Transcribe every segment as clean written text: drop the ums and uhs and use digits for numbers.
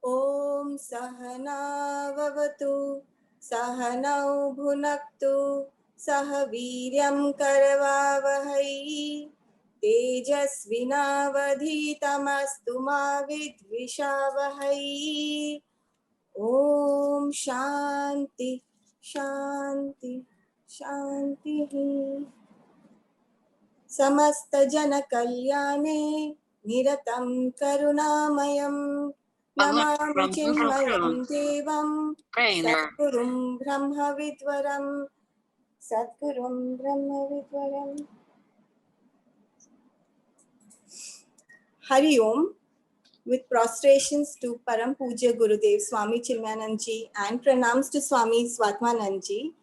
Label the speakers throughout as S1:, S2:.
S1: ॐ सहनाववतु सहनौ भुनक्तु सह वीर्यं करवावहै तेजस्विनावधीतमस्तु मा विद्विषावहै। ॐ शान्ति शान्ति शान्तिः। समस्तजनकल्याणे निरतं करुणामयं नमामि चिन्मयं देवं सद्गुरुं ब्रह्मविद्वरम्। Hari Om, with prostrations to Param Pujya Gurudev Swami Chinmayanand Ji and pranams to Swami Swatmanand Ji,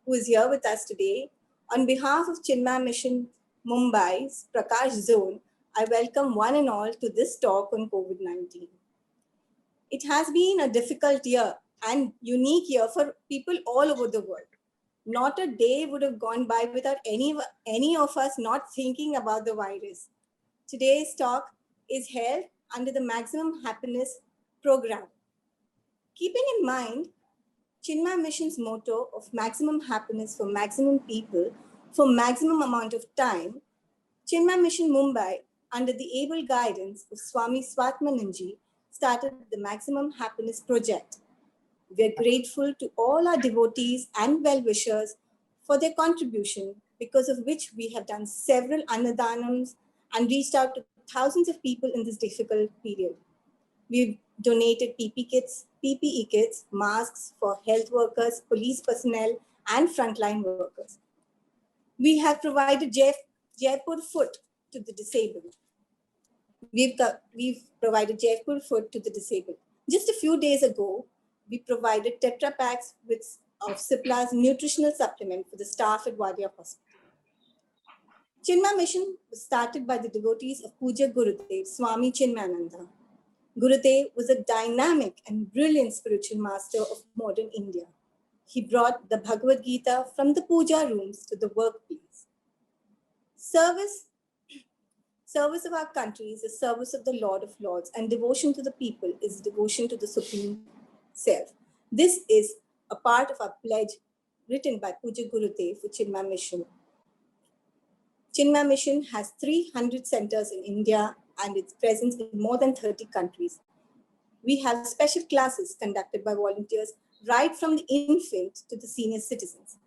S1: who is here with us today. On behalf of Chinmaya Mission Mumbai's Prakash Zone, I welcome one and all to this talk on COVID-19. It has been a difficult year and unique year for people all over the world. Not a day would have gone by without any of us not thinking about the virus. Today's talk is held under the Maximum Happiness program. Keeping in mind Chinmaya Mission's motto of maximum happiness for maximum people for maximum amount of time, Chinmaya Mission Mumbai, under the able guidance of Swami Swatmanand Ji, started the Maximum Happiness Project. We are grateful to all our devotees and well-wishers for their contribution, because of which we have done several annadanams and reached out to thousands of people in this difficult period. We've donated PPE kits, masks for health workers, police personnel, and frontline workers. We have provided Jaipur food to the disabled. We've provided Jaipur food to the disabled. Just a few days ago, we provided Tetra Packs of Cipla's nutritional supplement for the staff at Wadia Hospital. Chinmaya Mission was started by the devotees of Puja Gurudev, Swami Chinmayananda. Gurudev was a dynamic and brilliant spiritual master of modern India. He brought the Bhagavad Gita from the puja rooms to the workplace. Service of our country is the service of the Lord of Lords, and devotion to the people is devotion to the Supreme Self. This is a part of our pledge written by Puja Gurudev for Chinmaya Mission. Chinmaya Mission has 300 centers in India and its presence in more than 30 countries. We have special classes conducted by volunteers right from the infant to the senior citizens.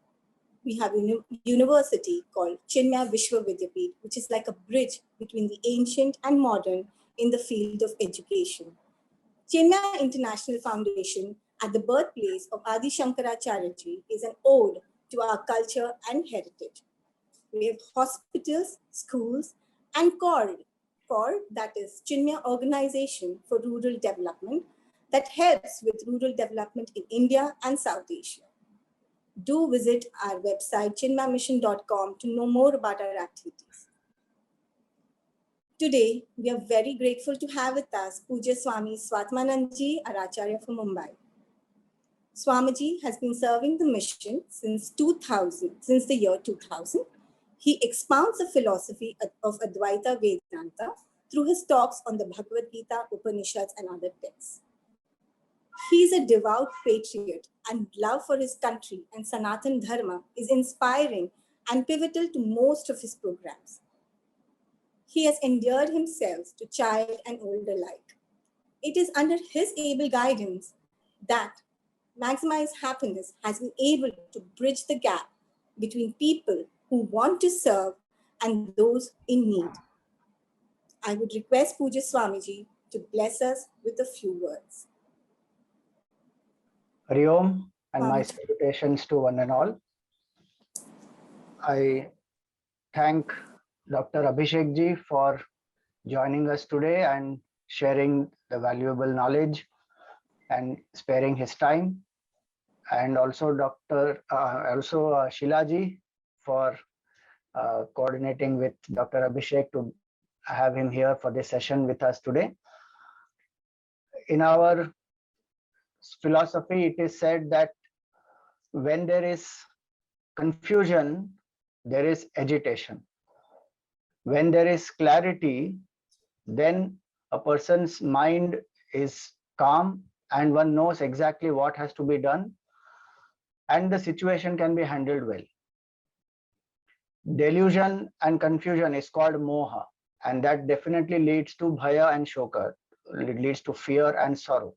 S1: We have a university called Chinmaya Vishwa Vidyapeeth, which is like a bridge between the ancient and modern in the field of education. Chinmaya International Foundation, at the birthplace of Adi Shankaracharya Ji, is an ode to our culture and heritage. We have hospitals, schools, and CORD, that is Chinmaya Organization for Rural Development, that helps with rural development in India and South Asia. Do visit our website chinmayamission.com to know more about our activities. Today, we are very grateful to have with us Pujya Swami Swatmanand Ji, our Acharya from Mumbai. Swamiji has been serving the mission since the year 2000. He expounds the philosophy of Advaita Vedanta through his talks on the Bhagavad Gita, Upanishads, and other texts. He is a devout patriot, and love for his country and Sanatan Dharma is inspiring and pivotal to most of his programs. He has endeared himself to child and old alike. It is under his able guidance that Maximize Happiness has been able to bridge the gap between people who want to serve and those in need. I would request Pujya Swamiji to bless us with a few words.
S2: Hari Om, and my salutations to one and all. I thank Dr. Abhishek Ji for joining us today and sharing the valuable knowledge and sparing his time, and also Sheila Ji for coordinating with Dr. Abhishek to have him here for this session with us today. In our philosophy, it is said that when there is confusion, there is agitation. When there is clarity, then a person's mind is calm and one knows exactly what has to be done, and the situation can be handled well. Delusion and confusion is called moha, and that definitely leads to bhaya and shoka. It leads to fear and sorrow.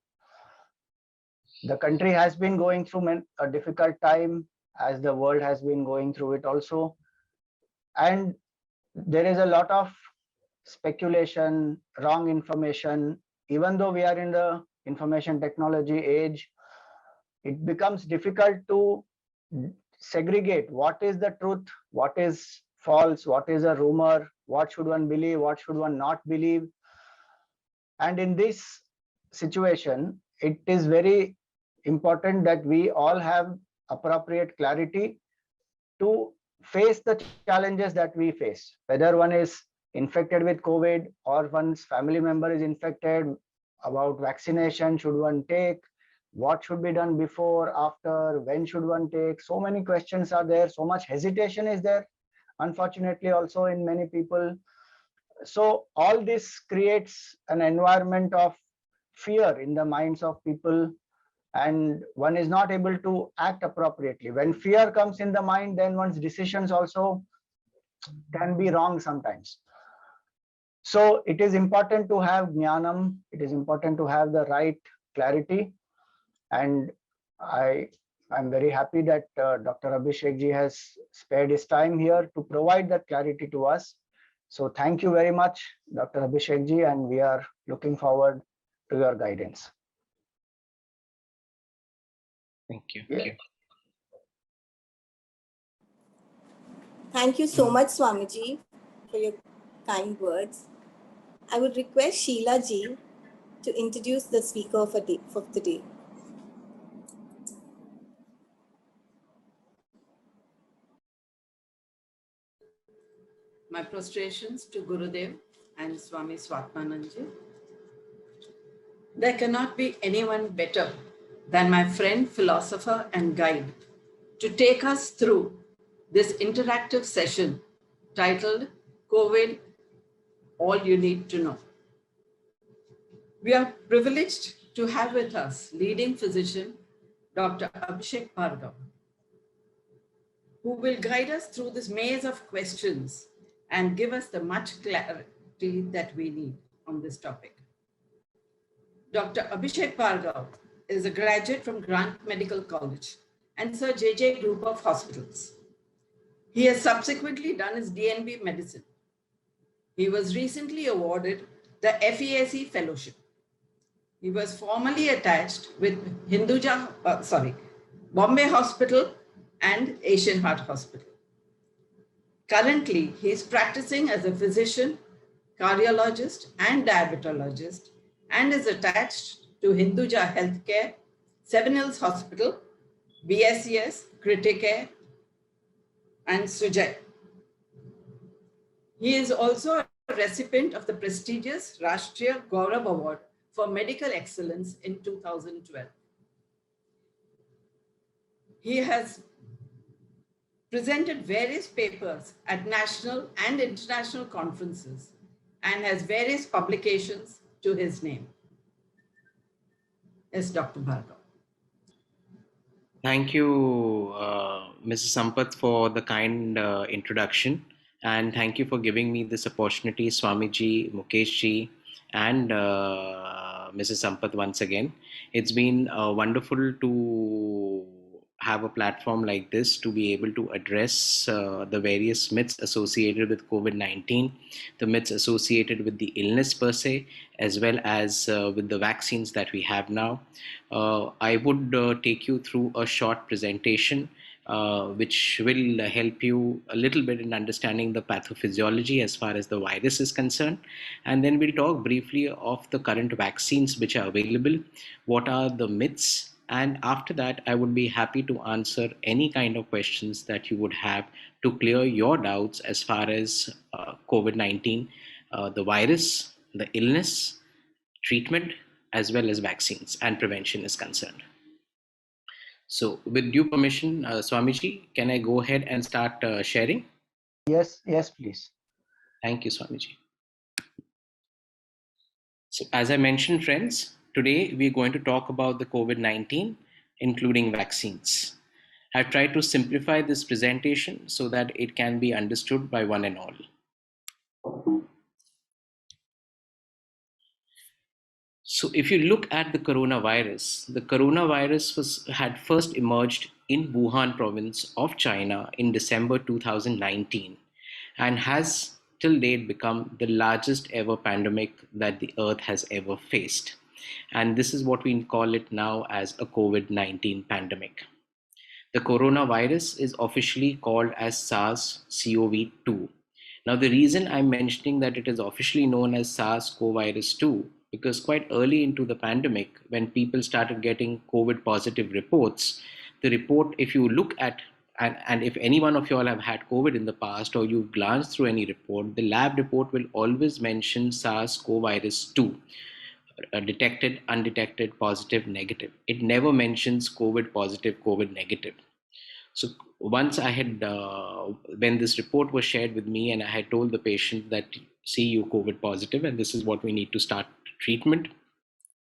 S2: The country has been going through a difficult time, as the world has been going through it also. And there is a lot of speculation, wrong information. Even though we are in the information technology age, it becomes difficult to segregate what is the truth, what is false, what is a rumor, what should one believe, what should one not believe. And in this situation, it is very important that we all have appropriate clarity to face the challenges that we face, whether one is infected with COVID or one's family member is infected, about vaccination, should one take, what should be done before, after, when should one take. So many questions are there, so much hesitation is there, unfortunately, also in many people. So all this creates an environment of fear in the minds of people, and one is not able to act appropriately. When fear comes in the mind, then one's decisions also can be wrong sometimes. So it is important to have jnanam, it is important to have the right clarity. And I'm very happy that Dr. Abhishek ji has spared his time here to provide that clarity to us. So thank you very much, Dr. Abhishek ji, and we are looking forward to your guidance.
S3: Thank you.
S2: Yeah.
S3: Thank you.
S1: Thank you so much, Swamiji, for your kind words. I would request Sheila ji to introduce the speaker for the day.
S4: My prostrations to Gurudev and Swami Swatmananji. There cannot be anyone better than my friend, philosopher, and guide to take us through this interactive session titled COVID, All You Need to Know. We are privileged to have with us leading physician, Dr. Abhishek Bhargav, who will guide us through this maze of questions and give us the much clarity that we need on this topic. Dr. Abhishek Bhargav is a graduate from Grant Medical College and Sir J.J. Group of Hospitals. He has subsequently done his DNB medicine. He was recently awarded the FEAC Fellowship. He was formerly attached with Bombay Hospital and Asian Heart Hospital. Currently, he is practicing as a physician, cardiologist, and diabetologist, and is attached to Hinduja Healthcare, Seven Hills Hospital, BSCS, Criticare, and Sujay. He is also a recipient of the prestigious Rashtriya Gaurav Award for Medical Excellence in 2012. He has presented various papers at national and international conferences and has various publications to his name. Yes, Dr. Bhargav.
S3: Thank you, Mrs. Sampath, for the kind introduction. And thank you for giving me this opportunity, Swamiji, Mukeshji, and Mrs. Sampath once again. It's been wonderful to have a platform like this to be able to address the various myths associated with COVID-19, the myths associated with the illness per se, as well as with the vaccines that we have now. I would take you through a short presentation which will help you a little bit in understanding the pathophysiology as far as the virus is concerned. And then we'll talk briefly of the current vaccines which are available, what are the myths, and after that, I would be happy to answer any kind of questions that you would have to clear your doubts as far as COVID-19, the virus, the illness, treatment, as well as vaccines and prevention is concerned. So with due permission, Swamiji, can I go ahead and start sharing?
S2: Yes, please.
S3: Thank you, Swamiji. So as I mentioned, friends, Today, we're going to talk about the COVID-19, including vaccines. I've tried to simplify this presentation so that it can be understood by one and all. So if you look at the coronavirus had first emerged in Wuhan province of China in December 2019 and has till date become the largest ever pandemic that the earth has ever faced. And this is what we call it now as a COVID-19 pandemic. The coronavirus is officially called as SARS-CoV-2. Now, the reason I'm mentioning that it is officially known as SARS-CoV-2, because quite early into the pandemic, when people started getting COVID positive reports, the report, if you look at, and if any one of you all have had COVID in the past or you've glanced through any report, the lab report will always mention SARS-CoV-2. Detected, undetected, positive, negative. It never mentions COVID positive, COVID negative. So once I had, when this report was shared with me and I had told the patient that, see, you COVID positive and this is what we need to start treatment,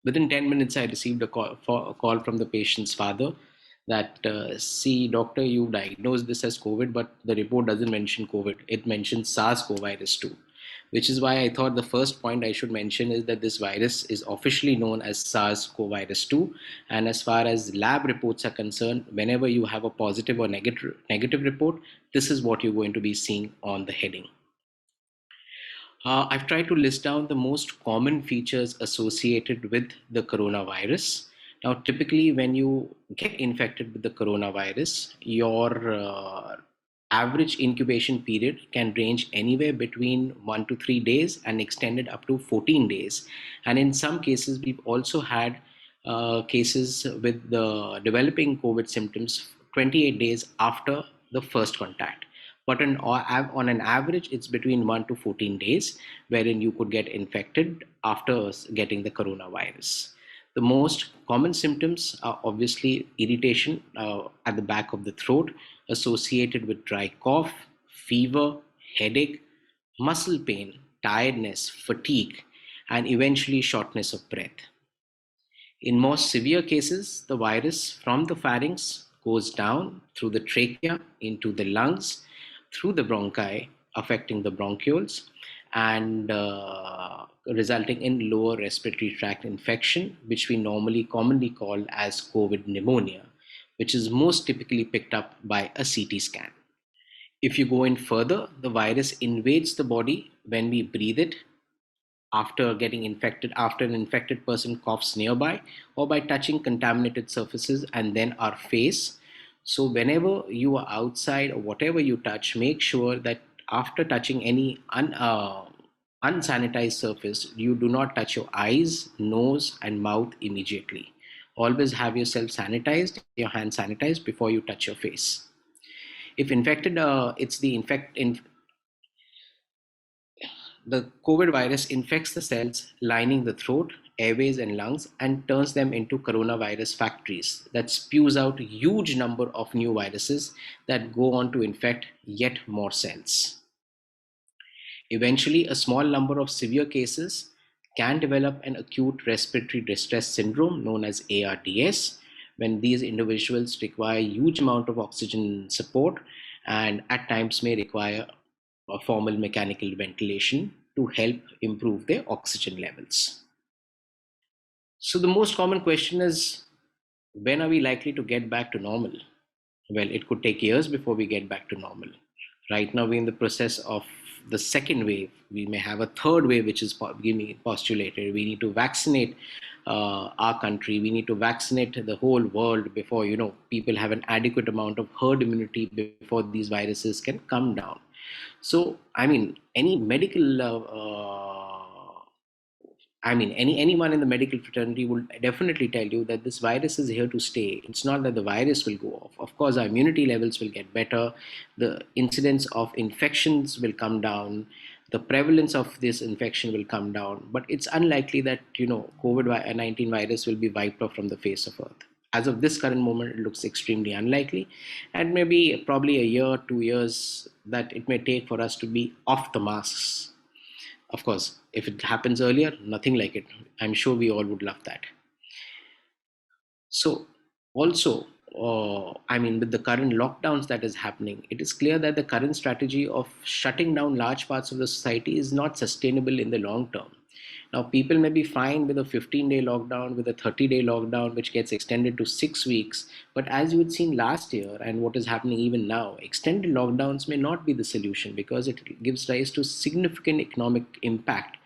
S3: within 10 minutes, I received a call from the patient's father that, see, doctor, you diagnosed this as COVID, but the report doesn't mention COVID. It mentions SARS-CoV-2, which is why I thought the first point I should mention is that this virus is officially known as SARS-CoV-2. And as far as lab reports are concerned, whenever you have a positive or negative report, this is what you're going to be seeing on the heading. I've tried to list down the most common features associated with the coronavirus. Now, typically, when you get infected with the coronavirus, your average incubation period can range anywhere between 1 to 3 days and extended up to 14 days. And in some cases, we've also had cases with the developing COVID symptoms 28 days after the first contact. But on an average, it's between 1 to 14 days, wherein you could get infected after getting the coronavirus. The most common symptoms are obviously irritation at the back of the throat, associated with dry cough, fever, headache, muscle pain, tiredness, fatigue, and eventually shortness of breath. In more severe cases, the virus from the pharynx goes down through the trachea into the lungs, through the bronchi, affecting the bronchioles, and resulting in lower respiratory tract infection, which we commonly call as COVID pneumonia, which is most typically picked up by a CT scan. If you go in further, the virus invades the body when we breathe it, after getting infected, after an infected person coughs nearby, or by touching contaminated surfaces and then our face. So whenever you are outside or whatever you touch, make sure that after touching any unsanitized surface, you do not touch your eyes, nose, and mouth immediately. Always have yourself sanitized, your hands sanitized before you touch your face. If infected, the COVID virus infects the cells lining the throat, airways, and lungs and turns them into coronavirus factories that spews out a huge number of new viruses that go on to infect yet more cells. Eventually, a small number of severe cases can develop an acute respiratory distress syndrome known as ARDS, when these individuals require a huge amount of oxygen support and at times may require a formal mechanical ventilation to help improve their oxygen levels. So the most common question is, when are we likely to get back to normal? Well, it could take years before we get back to normal. Right now, we're in the process of the second wave. We may have a third wave, which is postulated. We need to vaccinate our country. We need to vaccinate the whole world before, people have an adequate amount of herd immunity before these viruses can come down. So, any anyone in the medical fraternity will definitely tell you that this virus is here to stay. It's not that the virus will go off. Of course, our immunity levels will get better. The incidence of infections will come down. The prevalence of this infection will come down. But it's unlikely that, COVID-19 virus will be wiped off from the face of Earth. As of this current moment, it looks extremely unlikely. And maybe probably a year, 2 years that it may take for us to be off the masks. Of course, if it happens earlier, nothing like it. I'm sure we all would love that. So also, with the current lockdowns that is happening, it is clear that the current strategy of shutting down large parts of the society is not sustainable in the long term. Now, people may be fine with a 15-day lockdown, with a 30-day lockdown, which gets extended to 6 weeks. But as you had seen last year and what is happening even now, extended lockdowns may not be the solution because it gives rise to significant economic impact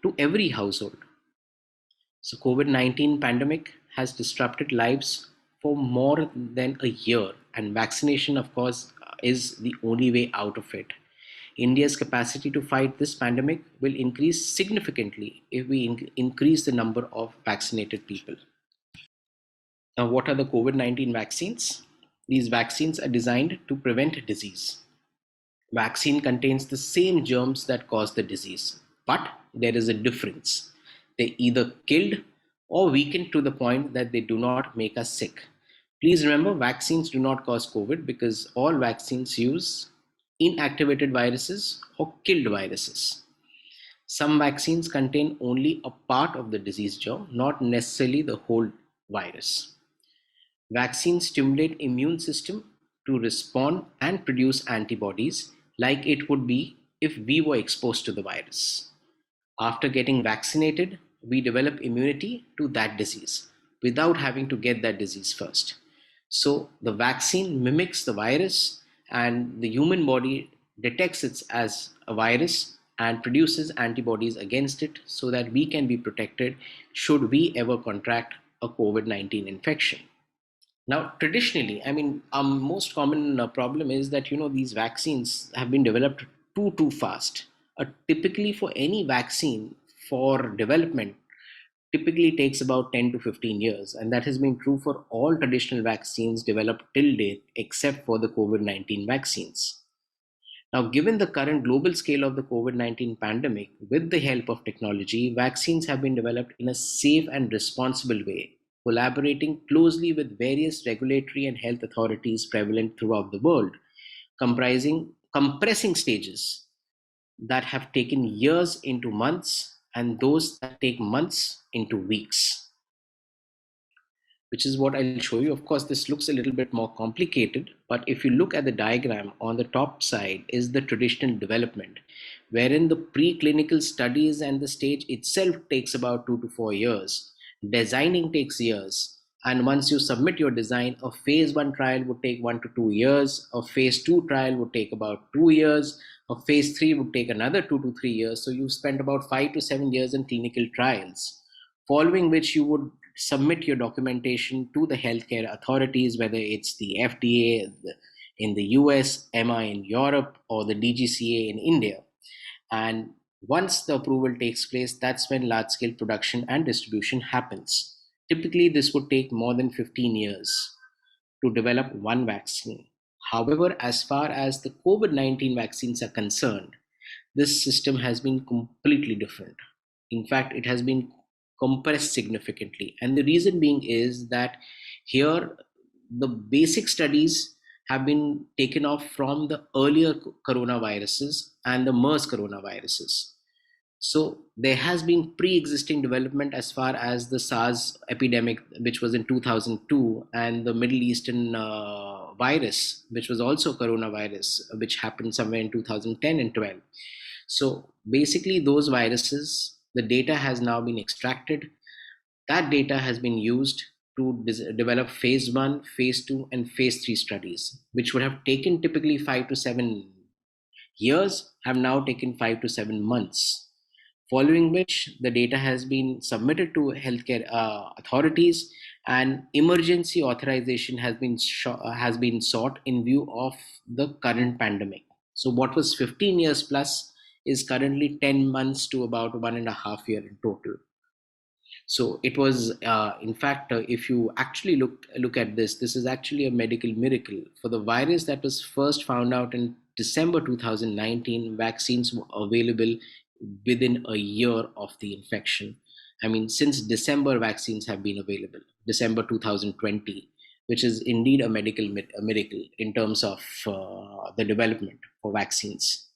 S3: to every household. So COVID-19 pandemic has disrupted lives for more than a year, and vaccination, of course, is the only way out of it. India's capacity to fight this pandemic will increase significantly if we increase the number of vaccinated people. Now, what are the COVID-19 vaccines? These vaccines are designed to prevent disease. Vaccine contains the same germs that cause the disease, but there is a difference. They either killed or weakened to the point that they do not make us sick. Please remember, vaccines do not cause COVID because all vaccines use inactivated viruses or killed viruses. Some vaccines contain only a part of the disease germ, not necessarily the whole virus. Vaccines stimulate immune system to respond and produce antibodies like it would be if we were exposed to the virus. After getting vaccinated, we develop immunity to that disease without having to get that disease first. So the vaccine mimics the virus and the human body detects it as a virus and produces antibodies against it so that we can be protected should we ever contract a COVID-19 infection. Now, traditionally, most common problem is that these vaccines have been developed too fast. Typically, for any vaccine for development, typically takes about 10 to 15 years, and that has been true for all traditional vaccines developed till date, except for the COVID-19 vaccines. Now, given the current global scale of the COVID-19 pandemic, with the help of technology, vaccines have been developed in a safe and responsible way, collaborating closely with various regulatory and health authorities prevalent throughout the world, compressing stages that have taken years into months and those that take months into weeks, which is what I'll show you. Of course, this looks a little bit more complicated, but if you look at the diagram on the top side is the traditional development, wherein the preclinical studies and the stage itself takes about 2 to 4 years. Designing takes years. And once you submit your design, a phase 1 trial would take 1 to 2 years, a phase 2 trial would take about 2 years, a phase 3 would take another 2 to 3 years. So you spent about 5 to 7 years in clinical trials, following which you would submit your documentation to the healthcare authorities, whether it's the FDA in the US, EMA in Europe, or the DGCA in India. And once the approval takes place, that's when large scale production and distribution happens. Typically, this would take more than 15 years to develop one vaccine. However, as far as the COVID-19 vaccines are concerned, this system has been completely different. In fact, it has been compressed significantly. And the reason being is that here the basic studies have been taken off from the earlier coronaviruses and the MERS coronaviruses. So there has been pre-existing development as far as the SARS epidemic, which was in 2002, and the Middle Eastern virus, which was also coronavirus, which happened somewhere in 2010 and 12. So basically those viruses, the data has now been extracted. That data has been used to develop phase 1, phase 2, and phase 3 studies, which would have taken typically 5 to 7 years, have now taken 5 to 7 months. Following which, the data has been submitted to healthcare authorities, and emergency authorization has been sought in view of the current pandemic. So what was 15 years plus is currently 10 months to about 1.5 years in total. So it was, in fact, if you actually look at this is actually a medical miracle. For the virus that was first found out in December 2019, vaccines were available within a year of the infection. Since December, vaccines have been available, December 2020, which is indeed a miracle in terms of the development for vaccines.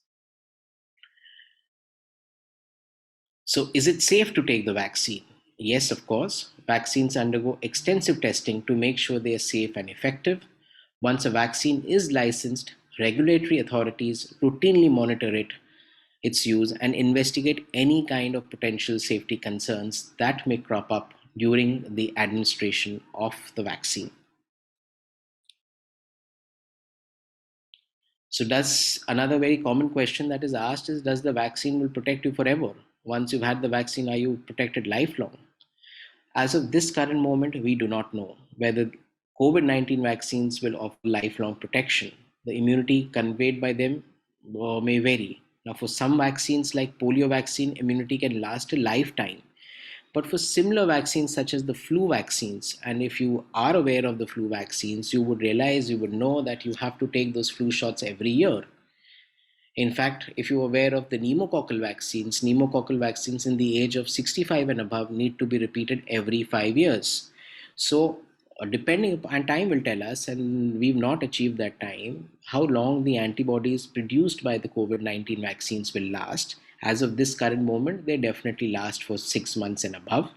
S3: So is it safe to take the vaccine? Yes, of course, vaccines undergo extensive testing to make sure they are safe and effective. Once a vaccine is licensed, regulatory authorities routinely monitor its use, and investigate any kind of potential safety concerns that may crop up during the administration of the vaccine. So, does another very common question that is asked is, does the vaccine will protect you forever? Once you've had the vaccine, are you protected lifelong? As of this current moment, we do not know whether COVID-19 vaccines will offer lifelong protection. The immunity conveyed by them may vary. Now, for some vaccines like polio vaccine, immunity can last a lifetime. But for similar vaccines such as the flu vaccines, and if you are aware of the flu vaccines, you would realize, you would know that you have to take those flu shots every year. In fact, if you're aware of the pneumococcal vaccines in the age of 65 and above need to be repeated every 5 years. So, depending upon time will tell us, and we've not achieved that time, how long the antibodies produced by the COVID-19 vaccines will last. As of this current moment, they definitely last for 6 months and above.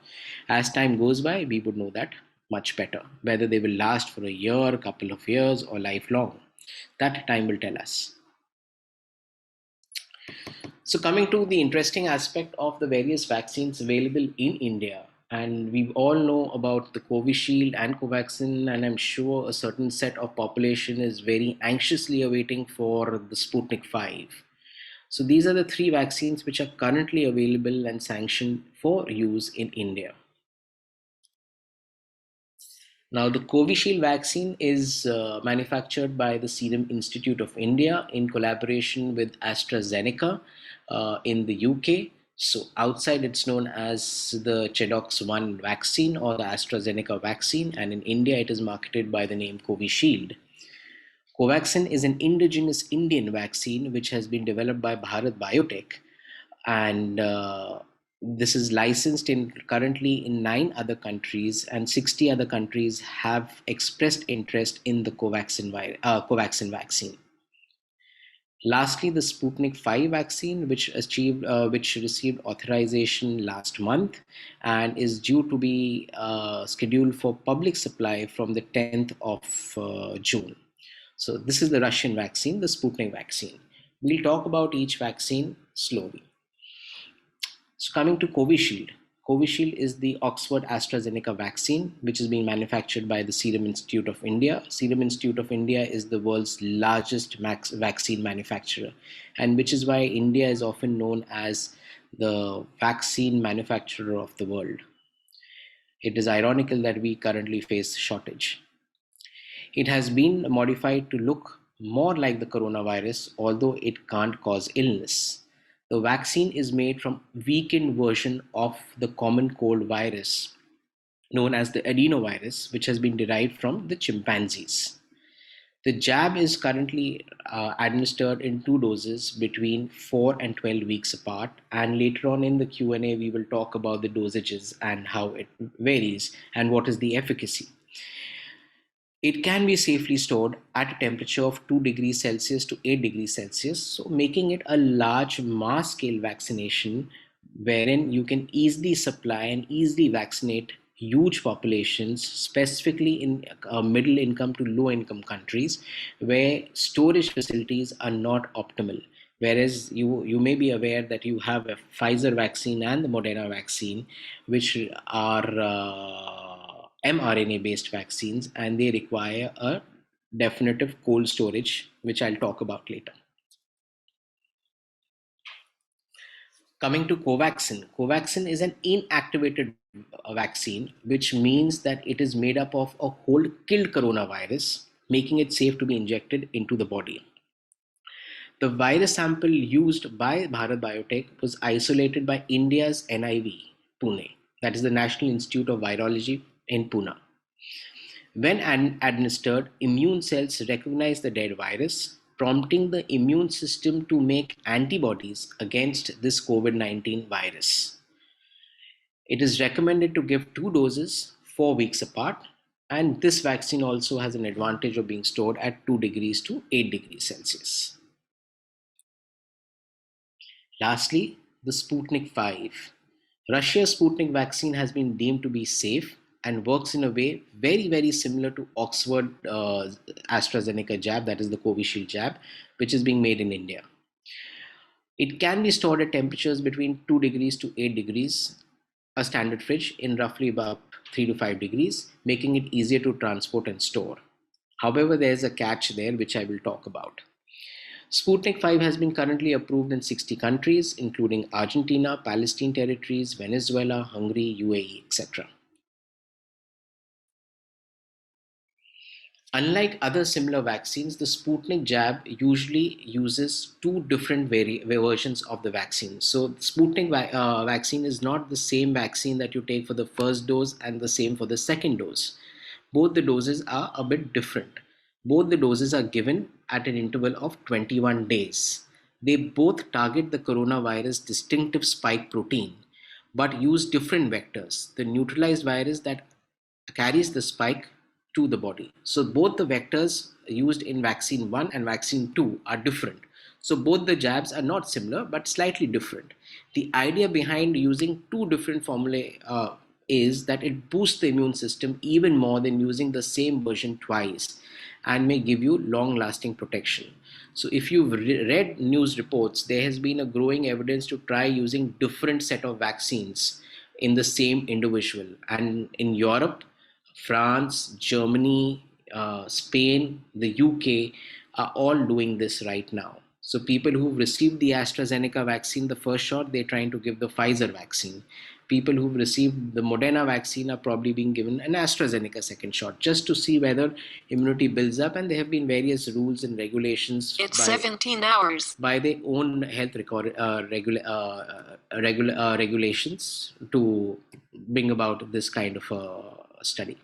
S3: As time goes by, we would know that much better. Whether they will last for a year, a couple of years, or lifelong, that time will tell us. So, coming to the interesting aspect of the various vaccines available in India, and we all know about the Covishield and Covaxin, and I'm sure a certain set of population is very anxiously awaiting for the Sputnik 5. So, these are the three vaccines which are currently available and sanctioned for use in India. Now, the Covishield vaccine is manufactured by the Serum Institute of India in collaboration with AstraZeneca in the UK. So, outside it's known as the Chedox 1 vaccine or the AstraZeneca vaccine, and in India it is marketed by the name Covishield. Covaxin is an indigenous Indian vaccine which has been developed by Bharat Biotech, and this is licensed in currently in 9 other countries, and 60 other countries have expressed interest in the Covaxin vaccine. Lastly, the Sputnik 5 vaccine, which received authorization last month and is due to be scheduled for public supply from the 10th of June. So this is the Russian vaccine, the Sputnik vaccine. We'll talk about each vaccine slowly. So coming to Covishield. Covishield is the Oxford AstraZeneca vaccine, which is being manufactured by the Serum Institute of India. Serum Institute of India is the world's largest vaccine manufacturer, and which is why India is often known as the vaccine manufacturer of the world. It is ironical that we currently face shortage. It has been modified to look more like the coronavirus, although it can't cause illness. The vaccine is made from weakened version of the common cold virus known as the adenovirus, which has been derived from the chimpanzees. The jab is currently administered in 2 doses between 4 and 12 weeks apart, and later on in the Q&A we will talk about the dosages and how it varies and what is the efficacy. It can be safely stored at a temperature of 2 degrees Celsius to 8 degrees Celsius, so making it a large mass scale vaccination wherein you can easily supply and easily vaccinate huge populations, specifically in middle income to low income countries where storage facilities are not optimal. Whereas you may be aware that you have a Pfizer vaccine and the Moderna vaccine, which are mRNA based vaccines, and they require a definitive cold storage, which I'll talk about later. Coming to Covaxin. Covaxin is an inactivated vaccine, which means that it is made up of a whole killed coronavirus, making it safe to be injected into the body. The virus sample used by Bharat Biotech was isolated by India's NIV, Pune, that is the National Institute of Virology in Pune. When administered, immune cells recognize the dead virus, prompting the immune system to make antibodies against this COVID-19 virus. It is recommended to give 2 doses 4 weeks apart, and this vaccine also has an advantage of being stored at 2 degrees to 8 degrees Celsius. Lastly, the Sputnik 5. Russia's Sputnik vaccine has been deemed to be safe and works in a way very, very similar to Oxford AstraZeneca jab, that is the Covishield jab, which is being made in India. It can be stored at temperatures between 2 degrees to 8 degrees, a standard fridge in roughly about 3 to 5 degrees, making it easier to transport and store. However, there is a catch there, which I will talk about. Sputnik 5 has been currently approved in 60 countries, including Argentina, Palestine territories, Venezuela, Hungary, UAE, etc. Unlike other similar vaccines, the Sputnik jab usually uses two different versions of the vaccine. So, the Sputnik vaccine is not the same vaccine that you take for the first dose and the same for the second dose. Both the doses are a bit different. Both the doses are given at an interval of 21 days. They both target the coronavirus distinctive spike protein but use different vectors. The neutralized virus that carries the spike to the body. So both the vectors used in vaccine 1 and vaccine 2 are different. So both the jabs are not similar but slightly different. The idea behind using two different formulae is that it boosts the immune system even more than using the same version twice and may give you long lasting protection. So if you've read news reports, there has been a growing evidence to try using different set of vaccines in the same individual. And in Europe, France, Germany, Spain, the UK are all doing this right now. So people who've received the AstraZeneca vaccine, the first shot, they're trying to give the Pfizer vaccine. People who've received the Moderna vaccine are probably being given an AstraZeneca second shot just to see whether immunity builds up. And there have been various rules and regulations
S5: It's 17 hours.
S3: by their own health regulations to bring about this kind of a study.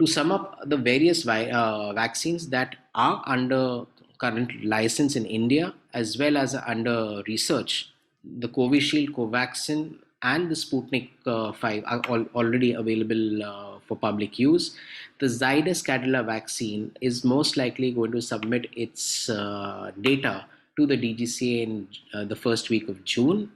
S3: To sum up the various vaccines that are under current license in India as well as under research, the Covishield, Covaxin, and the Sputnik 5 are already available for public use. The Zydus Cadila vaccine is most likely going to submit its data to the DGCA in the first week of June.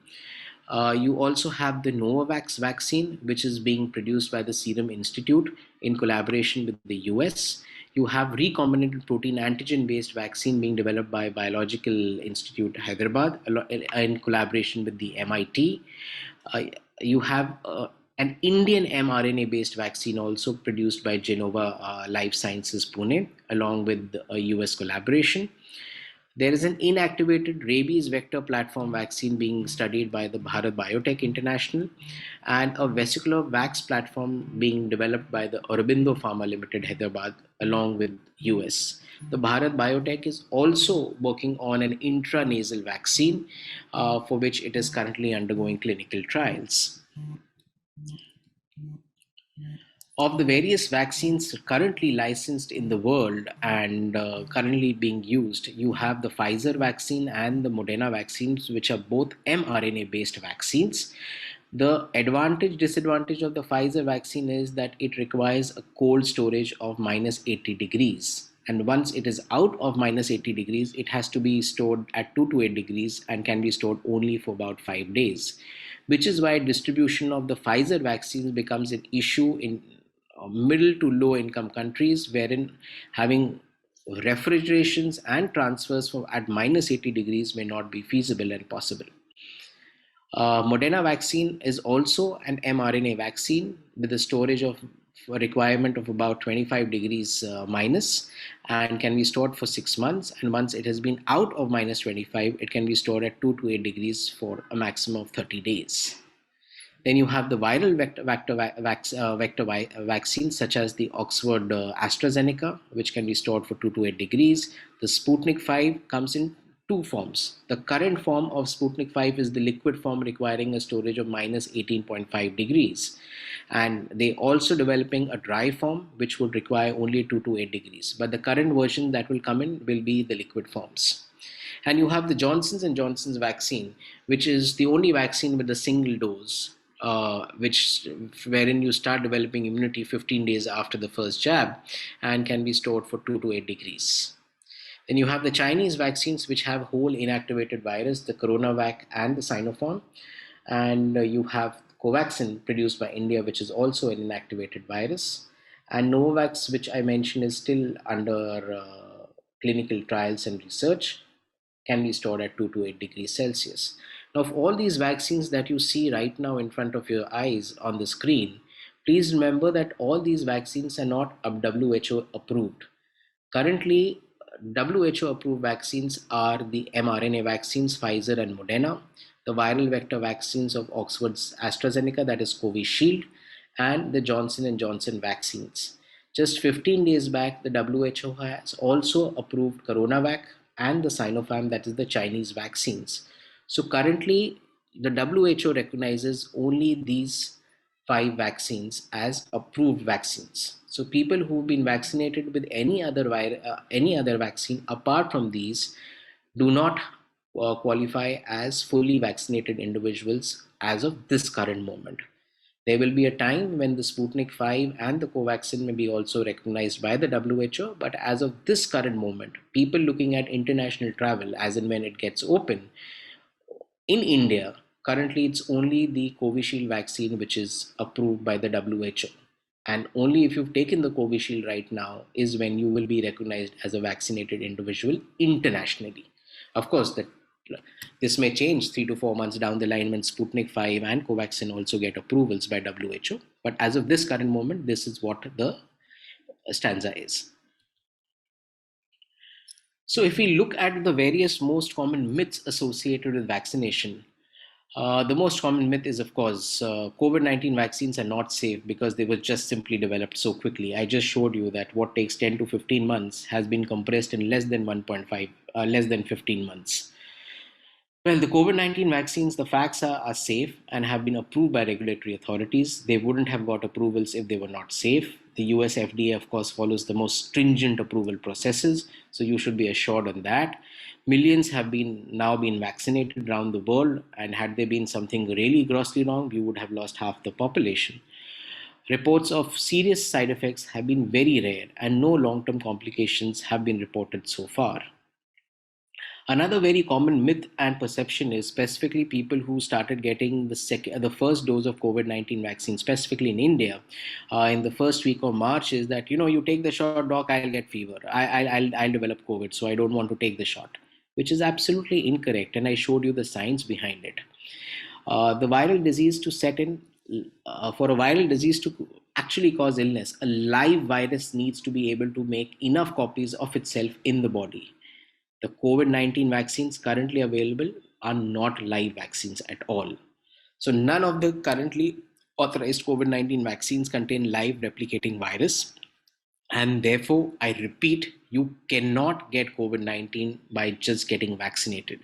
S3: You also have the Novavax vaccine, which is being produced by the Serum Institute in collaboration with the US. You have recombinant protein antigen based vaccine being developed by Biological Institute Hyderabad in collaboration with the MIT. You have an Indian mRNA based vaccine also produced by Genova Life Sciences Pune along with a US collaboration. There is an inactivated rabies vector platform vaccine being studied by the Bharat Biotech International and a vesicular vax platform being developed by the Aurobindo Pharma Limited Hyderabad along with US. The Bharat Biotech is also working on an intranasal vaccine for which it is currently undergoing clinical trials. Of the various vaccines currently licensed in the world and currently being used, you have the Pfizer vaccine and the Moderna vaccines, which are both mRNA based vaccines. The disadvantage of the Pfizer vaccine is that it requires a cold storage of minus 80 degrees. And once it is out of minus 80 degrees, it has to be stored at 2 to 8 degrees and can be stored only for about 5 days, which is why distribution of the Pfizer vaccines becomes an issue in middle to low income countries, wherein having refrigerations and transfers from at minus 80 degrees may not be feasible and possible. Moderna vaccine is also an mRNA vaccine with a storage of a requirement of about 25 degrees minus and can be stored for 6 months. And once it has been out of minus 25, it can be stored at 2 to 8 degrees for a maximum of 30 days. Then you have the viral vector vaccines such as the Oxford AstraZeneca, which can be stored for 2 to 8 degrees. The Sputnik 5 comes in two forms. The current form of Sputnik 5 is the liquid form requiring a storage of minus 18.5 degrees. And they also developing a dry form which would require only 2 to 8 degrees. But the current version that will come in will be the liquid forms. And you have the Johnson & Johnson's vaccine, which is the only vaccine with a single dose, wherein you start developing immunity 15 days after the first jab and can be stored for 2 to 8 degrees. Then you have the Chinese vaccines, which have whole inactivated virus, the CoronaVac and the Sinopharm. And you have Covaxin produced by India, which is also an inactivated virus. And Novavax, which I mentioned, is still under clinical trials and research, can be stored at 2 to 8 degrees Celsius. Now, of all these vaccines that you see right now in front of your eyes on the screen, please remember that all these vaccines are not WHO approved. Currently, WHO approved vaccines are the mRNA vaccines, Pfizer and Moderna, the viral vector vaccines of Oxford's AstraZeneca, that is Covishield, and the Johnson & Johnson vaccines. Just 15 days back, the WHO has also approved CoronaVac and the Sinopharm, that is the Chinese vaccines. So currently, the WHO recognizes only these 5 vaccines as approved vaccines. So people who've been vaccinated with any other vaccine apart from these do not qualify as fully vaccinated individuals as of this current moment. There will be a time when the Sputnik 5 and the Covaxin may be also recognized by the WHO, but as of this current moment, people looking at international travel, as and when it gets open, in India, currently it's only the Covishield vaccine which is approved by the WHO. And only if you've taken the Covishield right now is when you will be recognized as a vaccinated individual internationally. Of course, this may change 3 to 4 months down the line when Sputnik 5 and Covaxin also get approvals by WHO. But as of this current moment, this is what the stanza is. So if we look at the various most common myths associated with vaccination, the most common myth is, of course, COVID-19 vaccines are not safe because they were just simply developed so quickly. I just showed you that what takes 10 to 15 months has been compressed in less than 15 months. Well, the COVID-19 vaccines, the facts are safe and have been approved by regulatory authorities. They wouldn't have got approvals if they were not safe. The US FDA, of course, follows the most stringent approval processes, so you should be assured on that. Millions have now been vaccinated around the world, and had there been something really grossly wrong, we would have lost half the population. Reports of serious side effects have been very rare, and no long-term complications have been reported so far. Another very common myth and perception is specifically people who started getting the first dose of COVID-19 vaccine, specifically in India, in the first week of March, is that, you take the shot, doc, I'll get fever. I'll develop COVID, so I don't want to take the shot, which is absolutely incorrect. And I showed you the science behind it. The viral disease to set in, for a viral disease to actually cause illness, a live virus needs to be able to make enough copies of itself in the body. The COVID-19 vaccines currently available are not live vaccines at all. So none of the currently authorized COVID-19 vaccines contain live replicating virus. And therefore, I repeat, you cannot get COVID-19 by just getting vaccinated.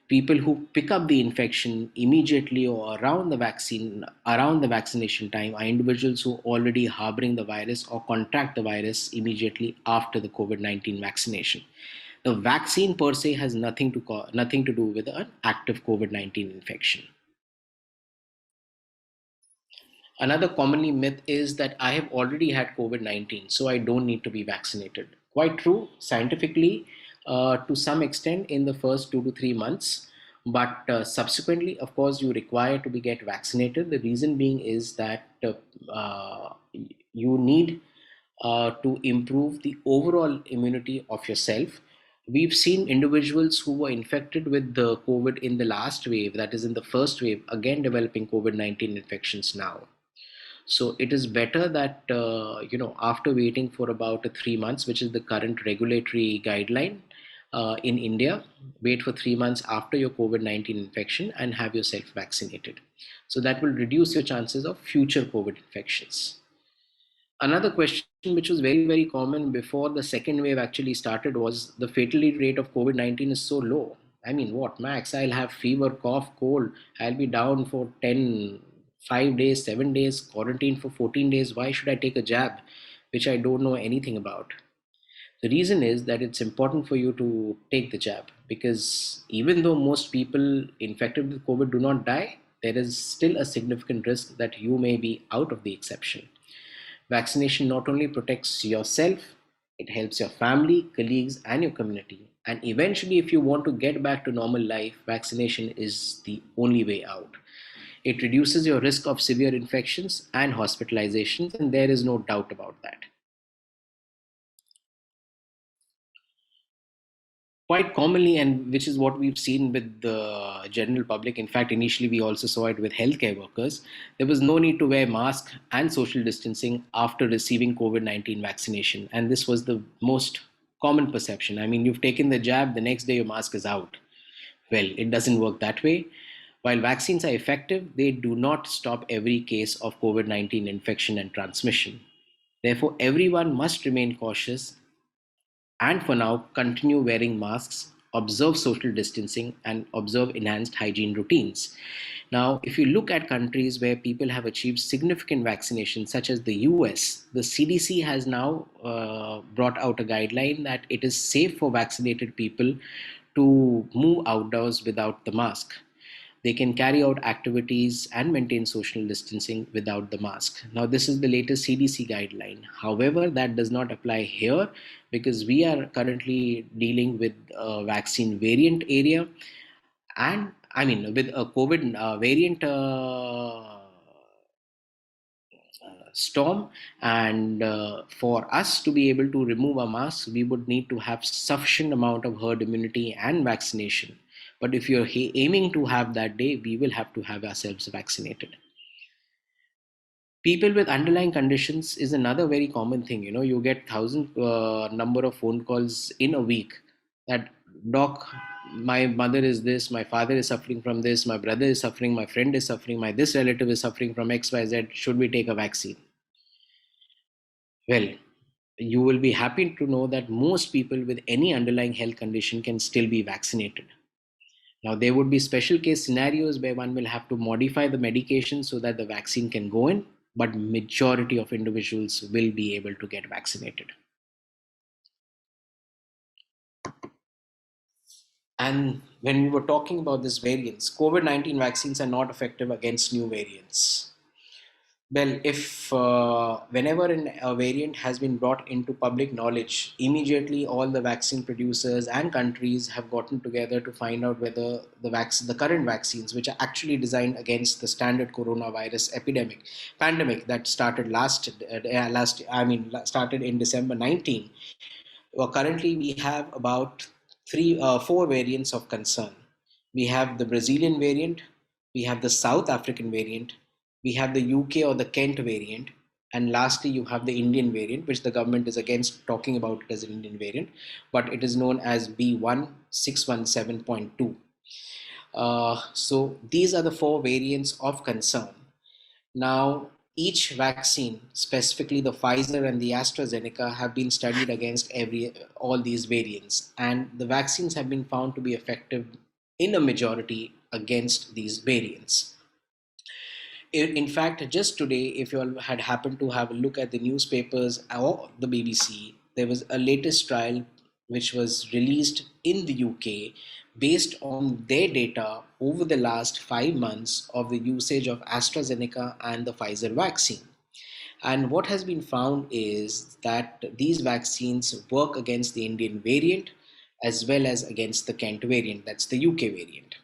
S3: People who pick up the infection immediately or around the vaccination time are individuals who are already harboring the virus or contract the virus immediately after the COVID-19 vaccination. The vaccine per se has nothing to do with an active COVID-19 infection. Another commonly myth is that I have already had COVID-19, so I don't need to be vaccinated. Quite true, scientifically, to some extent in the first 2 to 3 months, but subsequently, of course, you require to get vaccinated. The reason being is that you need to improve the overall immunity of yourself. We've seen individuals who were infected with the COVID in the last wave, that is in the first wave, again developing COVID-19 infections now. So it is better that, after waiting for about 3 months, which is the current regulatory guideline in India, wait for 3 months after your COVID-19 infection and have yourself vaccinated. So that will reduce your chances of future COVID infections. Another question which was very, very common before the second wave actually started was the fatality rate of COVID-19 is so low. I mean, what, max? I'll have fever, cough, cold. I'll be down for 5 days, 7 days, quarantine for 14 days. Why should I take a jab, which I don't know anything about? The reason is that it's important for you to take the jab, because even though most people infected with COVID do not die, there is still a significant risk that you may be out of the exception. Vaccination not only protects yourself, it helps your family, colleagues, and your community, And eventually, if you want to get back to normal life, vaccination is the only way out. It reduces your risk of severe infections and hospitalizations, and there is no doubt about that. Quite commonly, and which is what we've seen with the general public. In fact, initially we also saw it with healthcare workers. There was no need to wear mask and social distancing after receiving COVID-19 vaccination, and this was the most common perception. I mean, you've taken the jab, the next day your mask is out. Well, it doesn't work that way. While vaccines are effective, they do not stop every case of COVID-19 infection and transmission. Therefore, everyone must remain cautious and for now continue wearing masks, observe social distancing, and observe enhanced hygiene routines. Now, if you look at countries where people have achieved significant vaccination, such as the US, the CDC has now brought out a guideline that it is safe for vaccinated people to move outdoors without the mask. They can carry out activities and maintain social distancing without the mask. Now, this is the latest CDC guideline. However, that does not apply here because we are currently dealing with a vaccine variant area, and I mean, with a COVID variant storm. And for us to be able to remove our masks, we would need to have sufficient amount of herd immunity and vaccination. But if you're aiming to have that day, we will have to have ourselves vaccinated. People with underlying conditions is another very common thing. You know, you get thousand number of phone calls in a week that, doc, my mother is this, my father is suffering from this, my brother is suffering, my friend is suffering, my this relative is suffering from XYZ. Should we take a vaccine? Well, you will be happy to know that most people with any underlying health condition can still be vaccinated. Now, there would be special case scenarios where one will have to modify the medication so that the vaccine can go in, but majority of individuals will be able to get vaccinated. And when we were talking about this variants, COVID-19 vaccines are not effective against new variants. Well, if whenever a variant has been brought into public knowledge, immediately all the vaccine producers and countries have gotten together to find out whether the current vaccines, which are actually designed against the standard coronavirus pandemic that started started in December 19. Well, currently we have about four variants of concern. We have the Brazilian variant, we have the South African variant, we have the UK or the Kent variant, and lastly you have the Indian variant, which the government is against talking about it as an Indian variant, but it is known as B1617.2. So these are the four variants of concern. Now, each vaccine, specifically the Pfizer and the AstraZeneca, have been studied against all these variants, and the vaccines have been found to be effective in a majority against these variants. In fact, just today, if you all had happened to have a look at the newspapers or the BBC, there was a latest trial which was released in the UK based on their data over the last 5 months of the usage of AstraZeneca and the Pfizer vaccine. And what has been found is that these vaccines work against the Indian variant as well as against the Kent variant, that's the UK variant.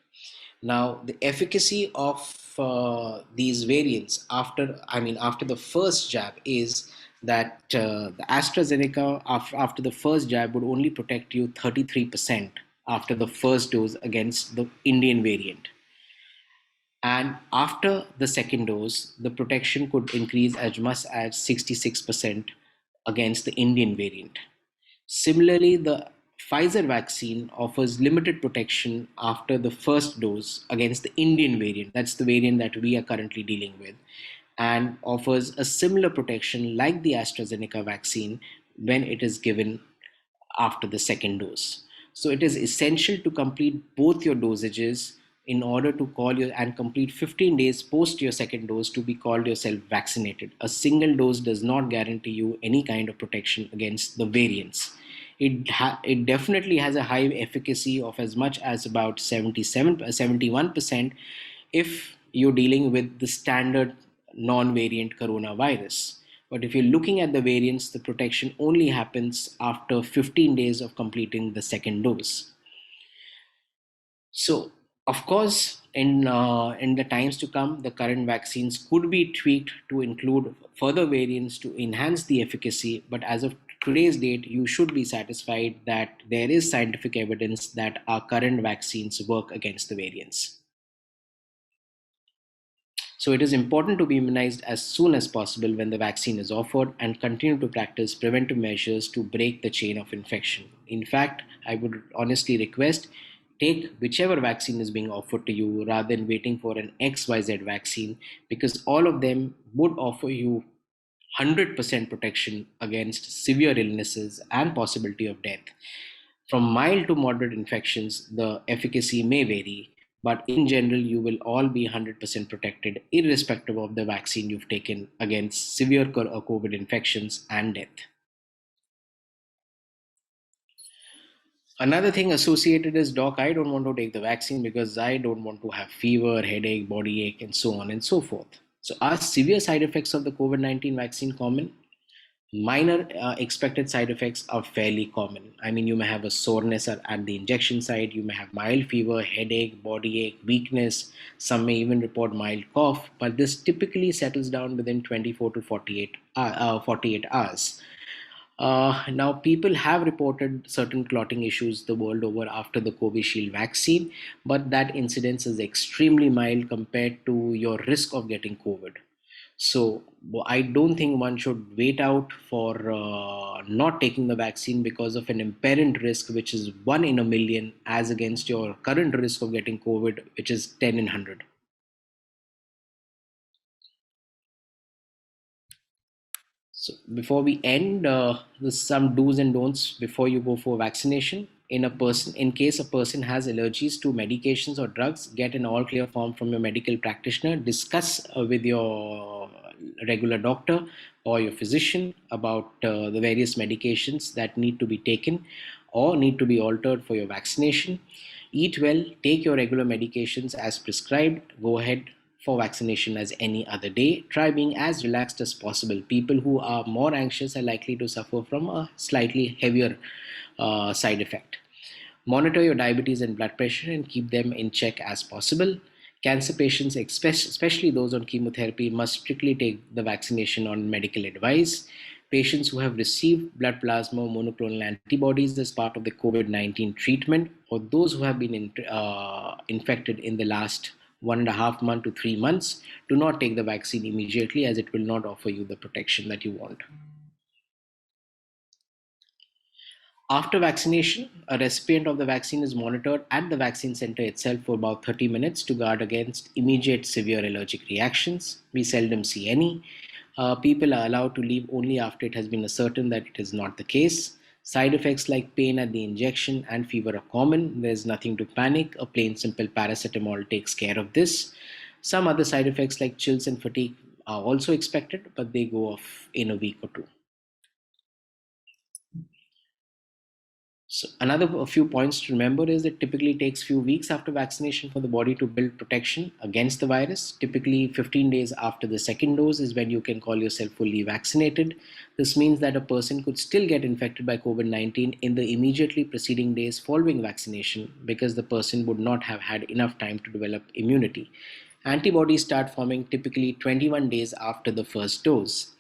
S3: Now, the efficacy of these variants after the first jab is that the AstraZeneca after the first jab would only protect you 33% after the first dose against the Indian variant. And after the second dose, the protection could increase as much as 66% against the Indian variant. Similarly, the Pfizer vaccine offers limited protection after the first dose against the Indian variant. That's the variant that we are currently dealing with, and offers a similar protection like the AstraZeneca vaccine when it is given after the second dose. So it is essential to complete both your dosages in order to complete 15 days post your second dose to be called yourself vaccinated. A single dose does not guarantee you any kind of protection against the variants. It definitely has a high efficacy of as much as about 71% if you're dealing with the standard non-variant coronavirus. But if you're looking at the variants, the protection only happens after 15 days of completing the second dose. So, of course, in the times to come, the current vaccines could be tweaked to include further variants to enhance the efficacy. But as of today's date, you should be satisfied that there is scientific evidence that our current vaccines work against the variants. So it is important to be immunized as soon as possible when the vaccine is offered and continue to practice preventive measures to break the chain of infection. In fact, I would honestly request take whichever vaccine is being offered to you rather than waiting for an XYZ vaccine, because all of them would offer you 100% protection against severe illnesses and possibility of death. From mild to moderate infections, the efficacy may vary, but in general, you will all be 100% protected, irrespective of the vaccine you've taken against severe COVID infections and death. Another thing associated is, doc, I don't want to take the vaccine because I don't want to have fever, headache, body ache, and so on and so forth. So, are severe side effects of the COVID 19 vaccine common? Minor expected side effects are fairly common. I mean, you may have a soreness at the injection site, you may have mild fever, headache, body ache, weakness. Some may even report mild cough, but this typically settles down within 24 to 48 hours. Now, people have reported certain clotting issues the world over after the Covishield vaccine, but that incidence is extremely mild compared to your risk of getting COVID. So I don't think one should wait out for not taking the vaccine because of an apparent risk, which is 1 in a million, as against your current risk of getting COVID, which is 10 in 100. So before we end, there's some do's and don'ts before you go for vaccination. In case a person has allergies to medications or drugs, get an all clear form from your medical practitioner. Discuss with your regular doctor or your physician about the various medications that need to be taken or need to be altered for your vaccination. Eat well, take your regular medications as prescribed. Go ahead for vaccination as any other day. Try being as relaxed as possible. People who are more anxious are likely to suffer from a slightly heavier side effect. Monitor your diabetes and blood pressure and keep them in check as possible. Cancer patients, especially those on chemotherapy, must strictly take the vaccination on medical advice. Patients who have received blood plasma or monoclonal antibodies as part of the COVID 19 treatment, or those who have been infected in the last 1.5 months to 3 months, do not take the vaccine immediately, as it will not offer you the protection that you want. After vaccination, a recipient of the vaccine is monitored at the vaccine center itself for about 30 minutes to guard against immediate severe allergic reactions. We seldom see any. People are allowed to leave only after it has been ascertained that it is not the case. Side effects like pain at the injection and fever are common. There's nothing to panic. A plain simple paracetamol takes care of this. Some other side effects like chills and fatigue are also expected, but they go off in a week or two. So a few points to remember is that typically takes few weeks after vaccination for the body to build protection against the virus. Typically 15 days after the second dose is when you can call yourself fully vaccinated. This means that a person could still get infected by COVID-19 in the immediately preceding days following vaccination because the person would not have had enough time to develop immunity. Antibodies start forming typically 21 days after the first dose.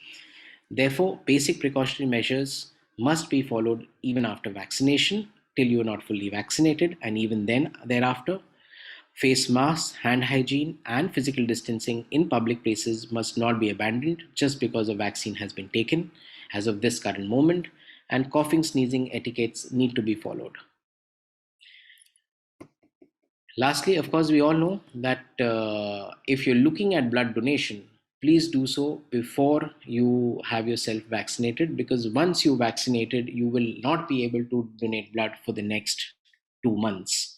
S3: Therefore, basic precautionary measures must be followed even after vaccination till you are not fully vaccinated, and even then thereafter. Face masks, hand hygiene, and physical distancing in public places must not be abandoned just because a vaccine has been taken as of this current moment, and coughing, sneezing etiquettes need to be followed. Lastly, of course, we all know that if you're looking at blood donation, please do so before you have yourself vaccinated, because once you're vaccinated, you will not be able to donate blood for the next 2 months,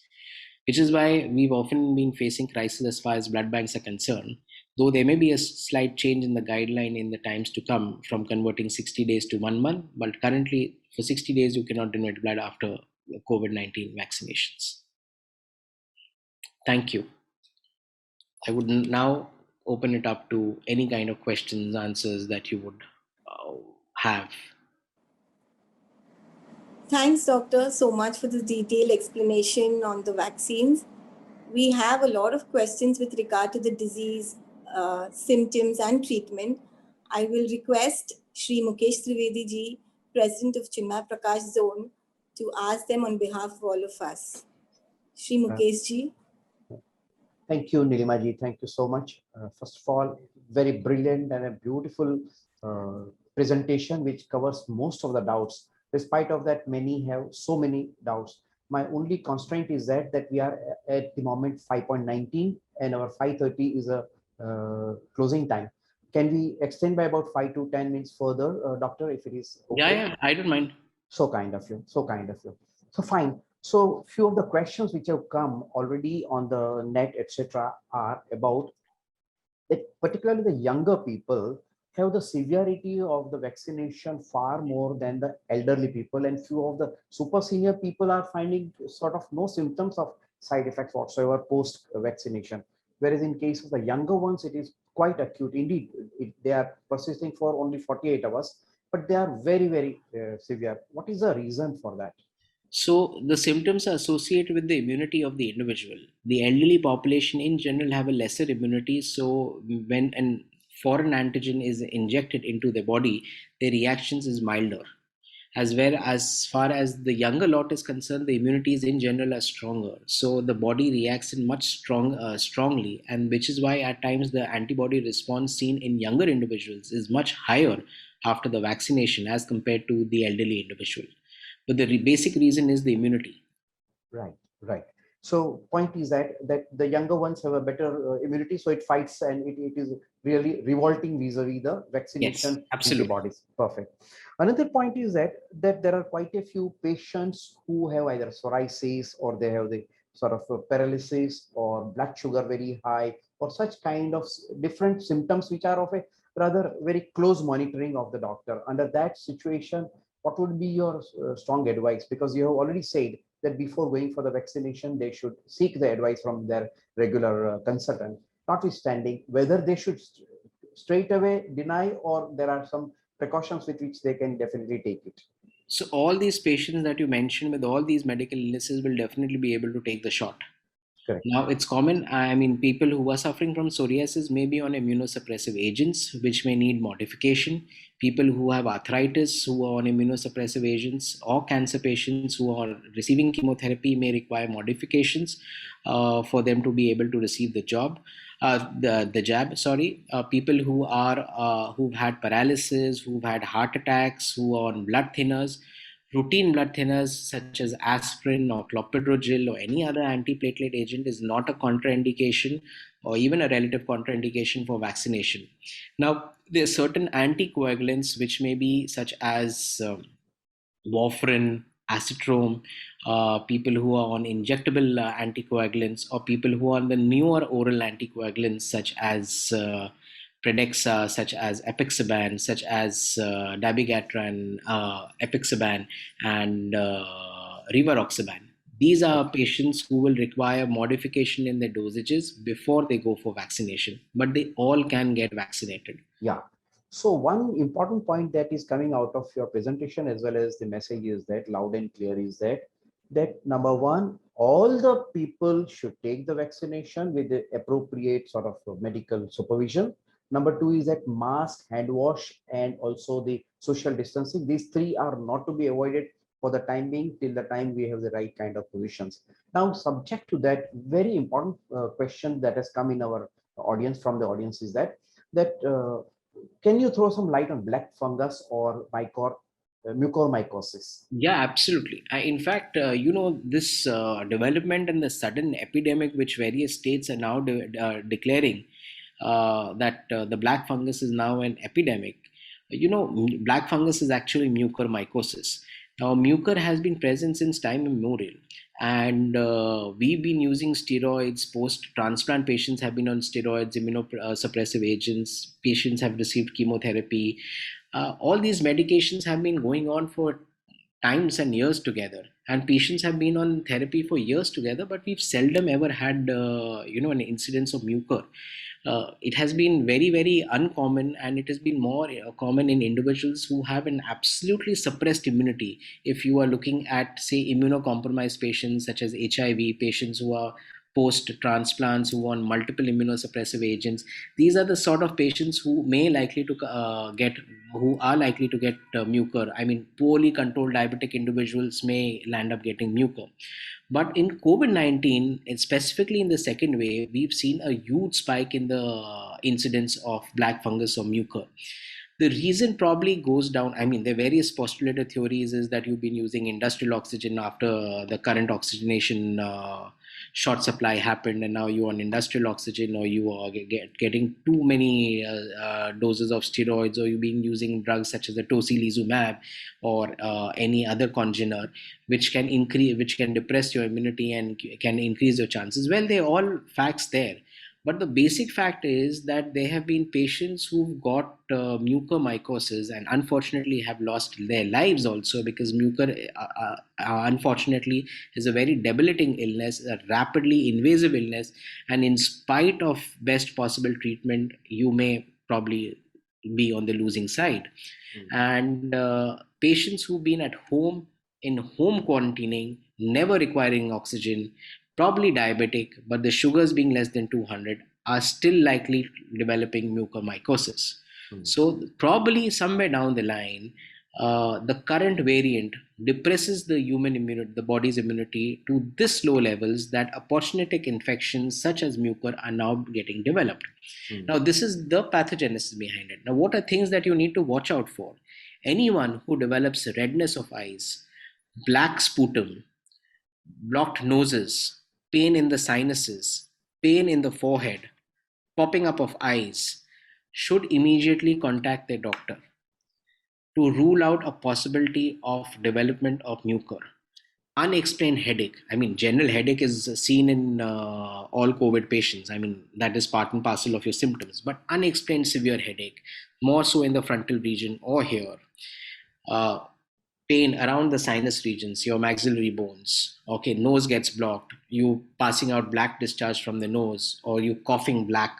S3: which is why we've often been facing crisis as far as blood banks are concerned. Though there may be a slight change in the guideline in the times to come from converting 60 days to 1 month, but currently for 60 days, you cannot donate blood after COVID-19 vaccinations. Thank you. I would now open it up to any kind of questions, answers that you would have.
S1: Thanks, Doctor, so much for the detailed explanation on the vaccines. We have a lot of questions with regard to the disease, symptoms, and treatment. I will request Shri Mukesh Trivedi ji, President of Chinmay Prakash Zone, to ask them on behalf of all of us. Shri Mukesh ji.
S5: Thank you, Nilima ji. Thank you so much. First of all, very brilliant and a beautiful presentation which covers most of the doubts. Despite of that, many have so many doubts. My only constraint is that we are at the moment 5.19 and our 5:30 is a closing time. Can we extend by about 5 to 10 minutes further, Doctor, if it is okay?
S3: Yeah, I don't mind.
S5: So kind of you, so kind of you. So fine. So few of the questions which have come already on the net, etc., are about that particularly the younger people have the severity of the vaccination far more than the elderly people, and few of the super senior people are finding sort of no symptoms of side effects whatsoever post vaccination. Whereas in case of the younger ones, it is quite acute. Indeed, they are persisting for only 48 hours, but they are very, very severe. What is the reason for that?
S3: So the symptoms are associated with the immunity of the individual. The elderly population in general have a lesser immunity. So when a foreign antigen is injected into the body, the reactions is milder. As far as the younger lot is concerned, the immunities in general are stronger. So the body reacts in much strongly, and which is why at times the antibody response seen in younger individuals is much higher after the vaccination as compared to the elderly individual. But the basic reason is the immunity.
S5: Right, right. So point is that the younger ones have a better immunity, so it fights, and it is really revolting vis-a-vis the vaccination
S3: Yes, absolutely.
S5: antibodies. Perfect. Another point is that there are quite a few patients who have either psoriasis or they have the sort of paralysis or blood sugar very high or such kind of different symptoms which are of a rather very close monitoring of the doctor. Under that situation, what would be your strong advice? Because you have already said that before going for the vaccination, they should seek the advice from their regular consultant, notwithstanding whether they should straight away deny or there are some precautions with which they can definitely take it.
S3: So all these patients that you mentioned with all these medical illnesses will definitely be able to take the shot.
S5: Correct.
S3: Now it's common. I mean, people who are suffering from psoriasis may be on immunosuppressive agents, which may need modification. People who have arthritis, who are on immunosuppressive agents, or cancer patients who are receiving chemotherapy may require modifications for them to be able to receive the jab. People who are who've had paralysis, who've had heart attacks, who are on blood thinners. Routine blood thinners such as aspirin or clopidogrel or any other antiplatelet agent is not a contraindication or even a relative contraindication for vaccination. Now, there are certain anticoagulants which may be such as warfarin, acetylene, people who are on injectable anticoagulants, or people who are on the newer oral anticoagulants such as Predexa, such as Apixaban, such as Dabigatran, Apixaban, and Rivaroxaban. These are patients who will require modification in their dosages before they go for vaccination, but they all can get vaccinated.
S5: Yeah. So one important point that is coming out of your presentation as well as the message is that loud and clear is that number one, all the people should take the vaccination with the appropriate sort of medical supervision. Number two is that mask, hand wash, and also the social distancing. These three are not to be avoided for the time being till the time we have the right kind of positions. Now, subject to that, very important question that has come in our audience from the audience is that can you throw some light on black fungus or mucormycosis?
S3: Yeah, absolutely. In fact, this development and the sudden epidemic, which various states are now declaring that the black fungus is now an epidemic. Black fungus is actually mucormycosis. Now, mucor has been present since time immemorial, and we've been using steroids. Post-transplant patients have been on steroids, immunosuppressive agents. Patients have received chemotherapy. All these medications have been going on for times and years together, and patients have been on therapy for years together, but we've seldom ever had an incidence of mucor. It has been very, very uncommon, and it has been more common in individuals who have an absolutely suppressed immunity. If you are looking at, say, immunocompromised patients such as HIV, patients who are post transplants, who are on multiple immunosuppressive agents, these are the sort of patients who are likely to get mucor. I mean, poorly controlled diabetic individuals may land up getting mucor. But in COVID-19, and specifically in the second wave, we've seen a huge spike in the incidence of black fungus or mucor. The reason probably goes down, I mean, there are various postulated theories, is that you've been using industrial oxygen after the current oxygenation short supply happened, and now you're on industrial oxygen, or you are getting too many doses of steroids, or you've been using drugs such as the tocilizumab or any other congener, which can depress your immunity and can increase your chances. Well, they're all facts there. But the basic fact is that there have been patients who've got mucormycosis and unfortunately have lost their lives also, because mucor, unfortunately, is a very debilitating illness, a rapidly invasive illness. And in spite of best possible treatment, you may probably be on the losing side. And patients who've been at home, in home quarantining, never requiring oxygen, probably diabetic, but the sugars being less than 200, are still likely developing mucormycosis. So probably somewhere down the line, the current variant depresses the body's immunity to this low levels that opportunistic infections such as mucor are now getting developed. Now, this is the pathogenesis behind it. Now, what are things that you need to watch out for? Anyone who develops redness of eyes, black sputum, blocked noses, pain in the sinuses, pain in the forehead, popping up of eyes, should immediately contact their doctor to rule out a possibility of development of mucor. Unexplained headache. I mean, general headache is seen in all COVID patients. I mean, that is part and parcel of your symptoms. But unexplained severe headache, more so in the frontal region or here. Pain around the sinus regions, your maxillary bones. Okay, nose gets blocked. You passing out black discharge from the nose, or you coughing black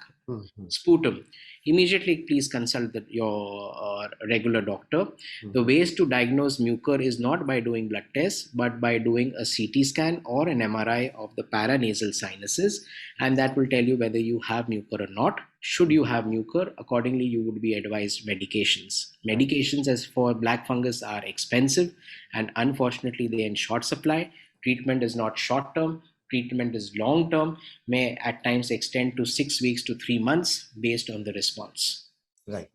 S3: sputum. Immediately, please consult your regular doctor. The ways to diagnose mucor is not by doing blood tests, but by doing a CT scan or an MRI of the paranasal sinuses, and that will tell you whether you have mucor or not. Should you have mucor, accordingly, you would be advised medications. Medications as for black fungus are expensive, and unfortunately, they're in short supply. Treatment is not short term. Treatment is long term, may at times extend to 6 weeks to 3 months based on the response.
S5: Right.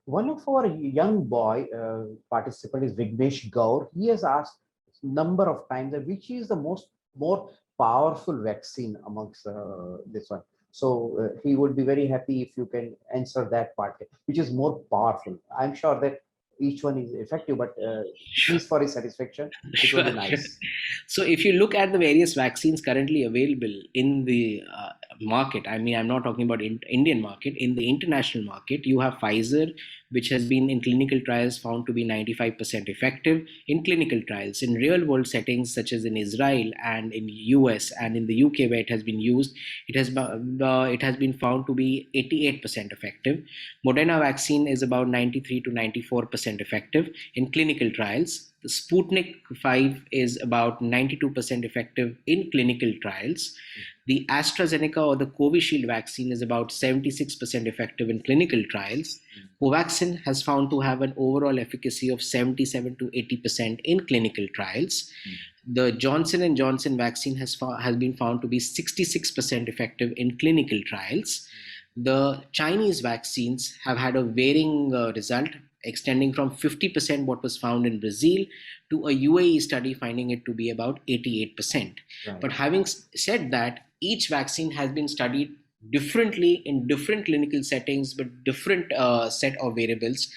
S5: One of our young boy participant is Vignesh Gaur. He has asked number of times that which is the more powerful vaccine amongst this one. So he would be very happy if you can answer that part, which is more powerful. I'm sure that each one is effective, but please, for his satisfaction, it will be nice.
S3: So if you look at the various vaccines currently available in the market, I mean, I'm not talking about Indian market, in the international market, you have Pfizer, which has been in clinical trials found to be 95% effective in clinical trials. In real world settings, such as in Israel and in US and in the UK, where it has been used, it has been found to be 88% effective. Moderna vaccine is about 93 to 94% effective in clinical trials. The Sputnik 5 is about 92% effective in clinical trials. The AstraZeneca or the Covishield vaccine is about 76% effective in clinical trials. Covaxin has found to have an overall efficacy of 77 to 80% in clinical trials. The Johnson & Johnson vaccine has been found to be 66% effective in clinical trials. The Chinese vaccines have had a varying result, extending from 50% what was found in Brazil to a UAE study finding it to be about 88%. Right. But having said that, each vaccine has been studied differently in different clinical settings with different set of variables,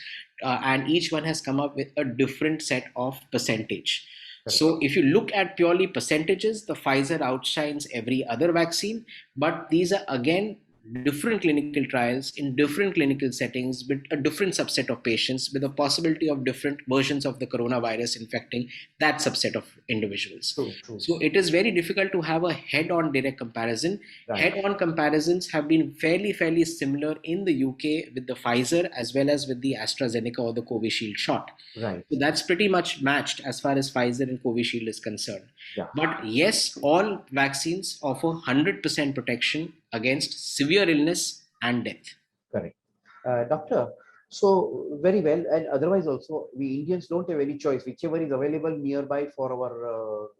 S3: and each one has come up with a different set of percentage. Right. So if you look at purely percentages, the Pfizer outshines every other vaccine, but these are again different clinical trials in different clinical settings with a different subset of patients with a possibility of different versions of the coronavirus infecting that subset of individuals.
S5: True, true.
S3: So it is very difficult to have a head-on direct comparison.
S5: Right.
S3: Head-on comparisons have been fairly similar in the UK with the Pfizer as well as with the AstraZeneca or the Covishield shot.
S5: Right.
S3: So that's pretty much matched as far as Pfizer and Covishield is concerned.
S5: Yeah.
S3: But yes, all vaccines offer 100% protection against severe illness and death.
S5: Correct. Doctor, so very well. And otherwise also, we Indians don't have any choice. Whichever is available nearby for our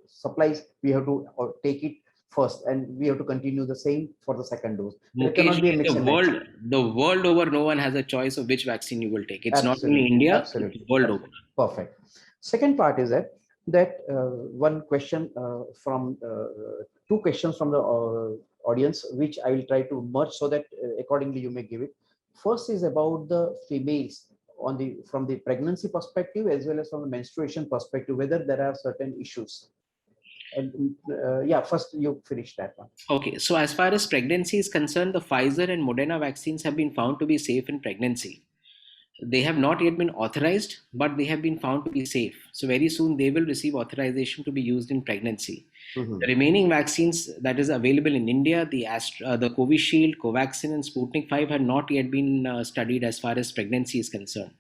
S5: supplies, we have to take it first, and we have to continue the same for the second dose. There cannot be a mix and match.
S3: The world over, no one has a choice of which vaccine you will take. It's not only
S5: Absolutely,
S3: India,
S5: absolutely.
S3: it's world over.
S5: Perfect. Second part is that one question from two questions from the audience, which I will try to merge so that accordingly you may give it. First is about the females from the pregnancy perspective as well as from the menstruation perspective, whether there are certain issues. And yeah, first you finish that one.
S3: Okay, so as far as pregnancy is concerned, the Pfizer and Moderna vaccines have been found to be safe in pregnancy. They have not yet been authorized, but they have been found to be safe. So very soon they will receive authorization to be used in pregnancy.
S5: Mhm.
S3: The remaining vaccines that is available in India, the Covishield, Covaxin, and Sputnik 5 have not yet been studied as far as pregnancy is concerned.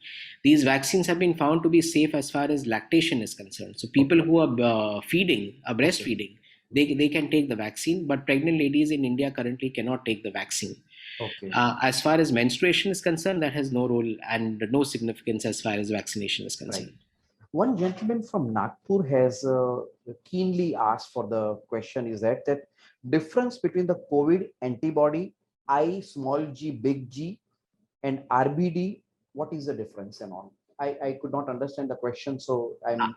S3: These vaccines have been found to be safe as far as lactation is concerned. So people who are breastfeeding, they can take the vaccine, but pregnant ladies in India currently cannot take the vaccine.
S5: Okay.
S3: As far as menstruation is concerned, that has no role and no significance as far as vaccination is concerned.
S5: Right. One gentleman from Nagpur has keenly asked for the question is that difference between the COVID antibody, I small g big G, and RBD, what is the difference and all? I could not understand the question, so I'm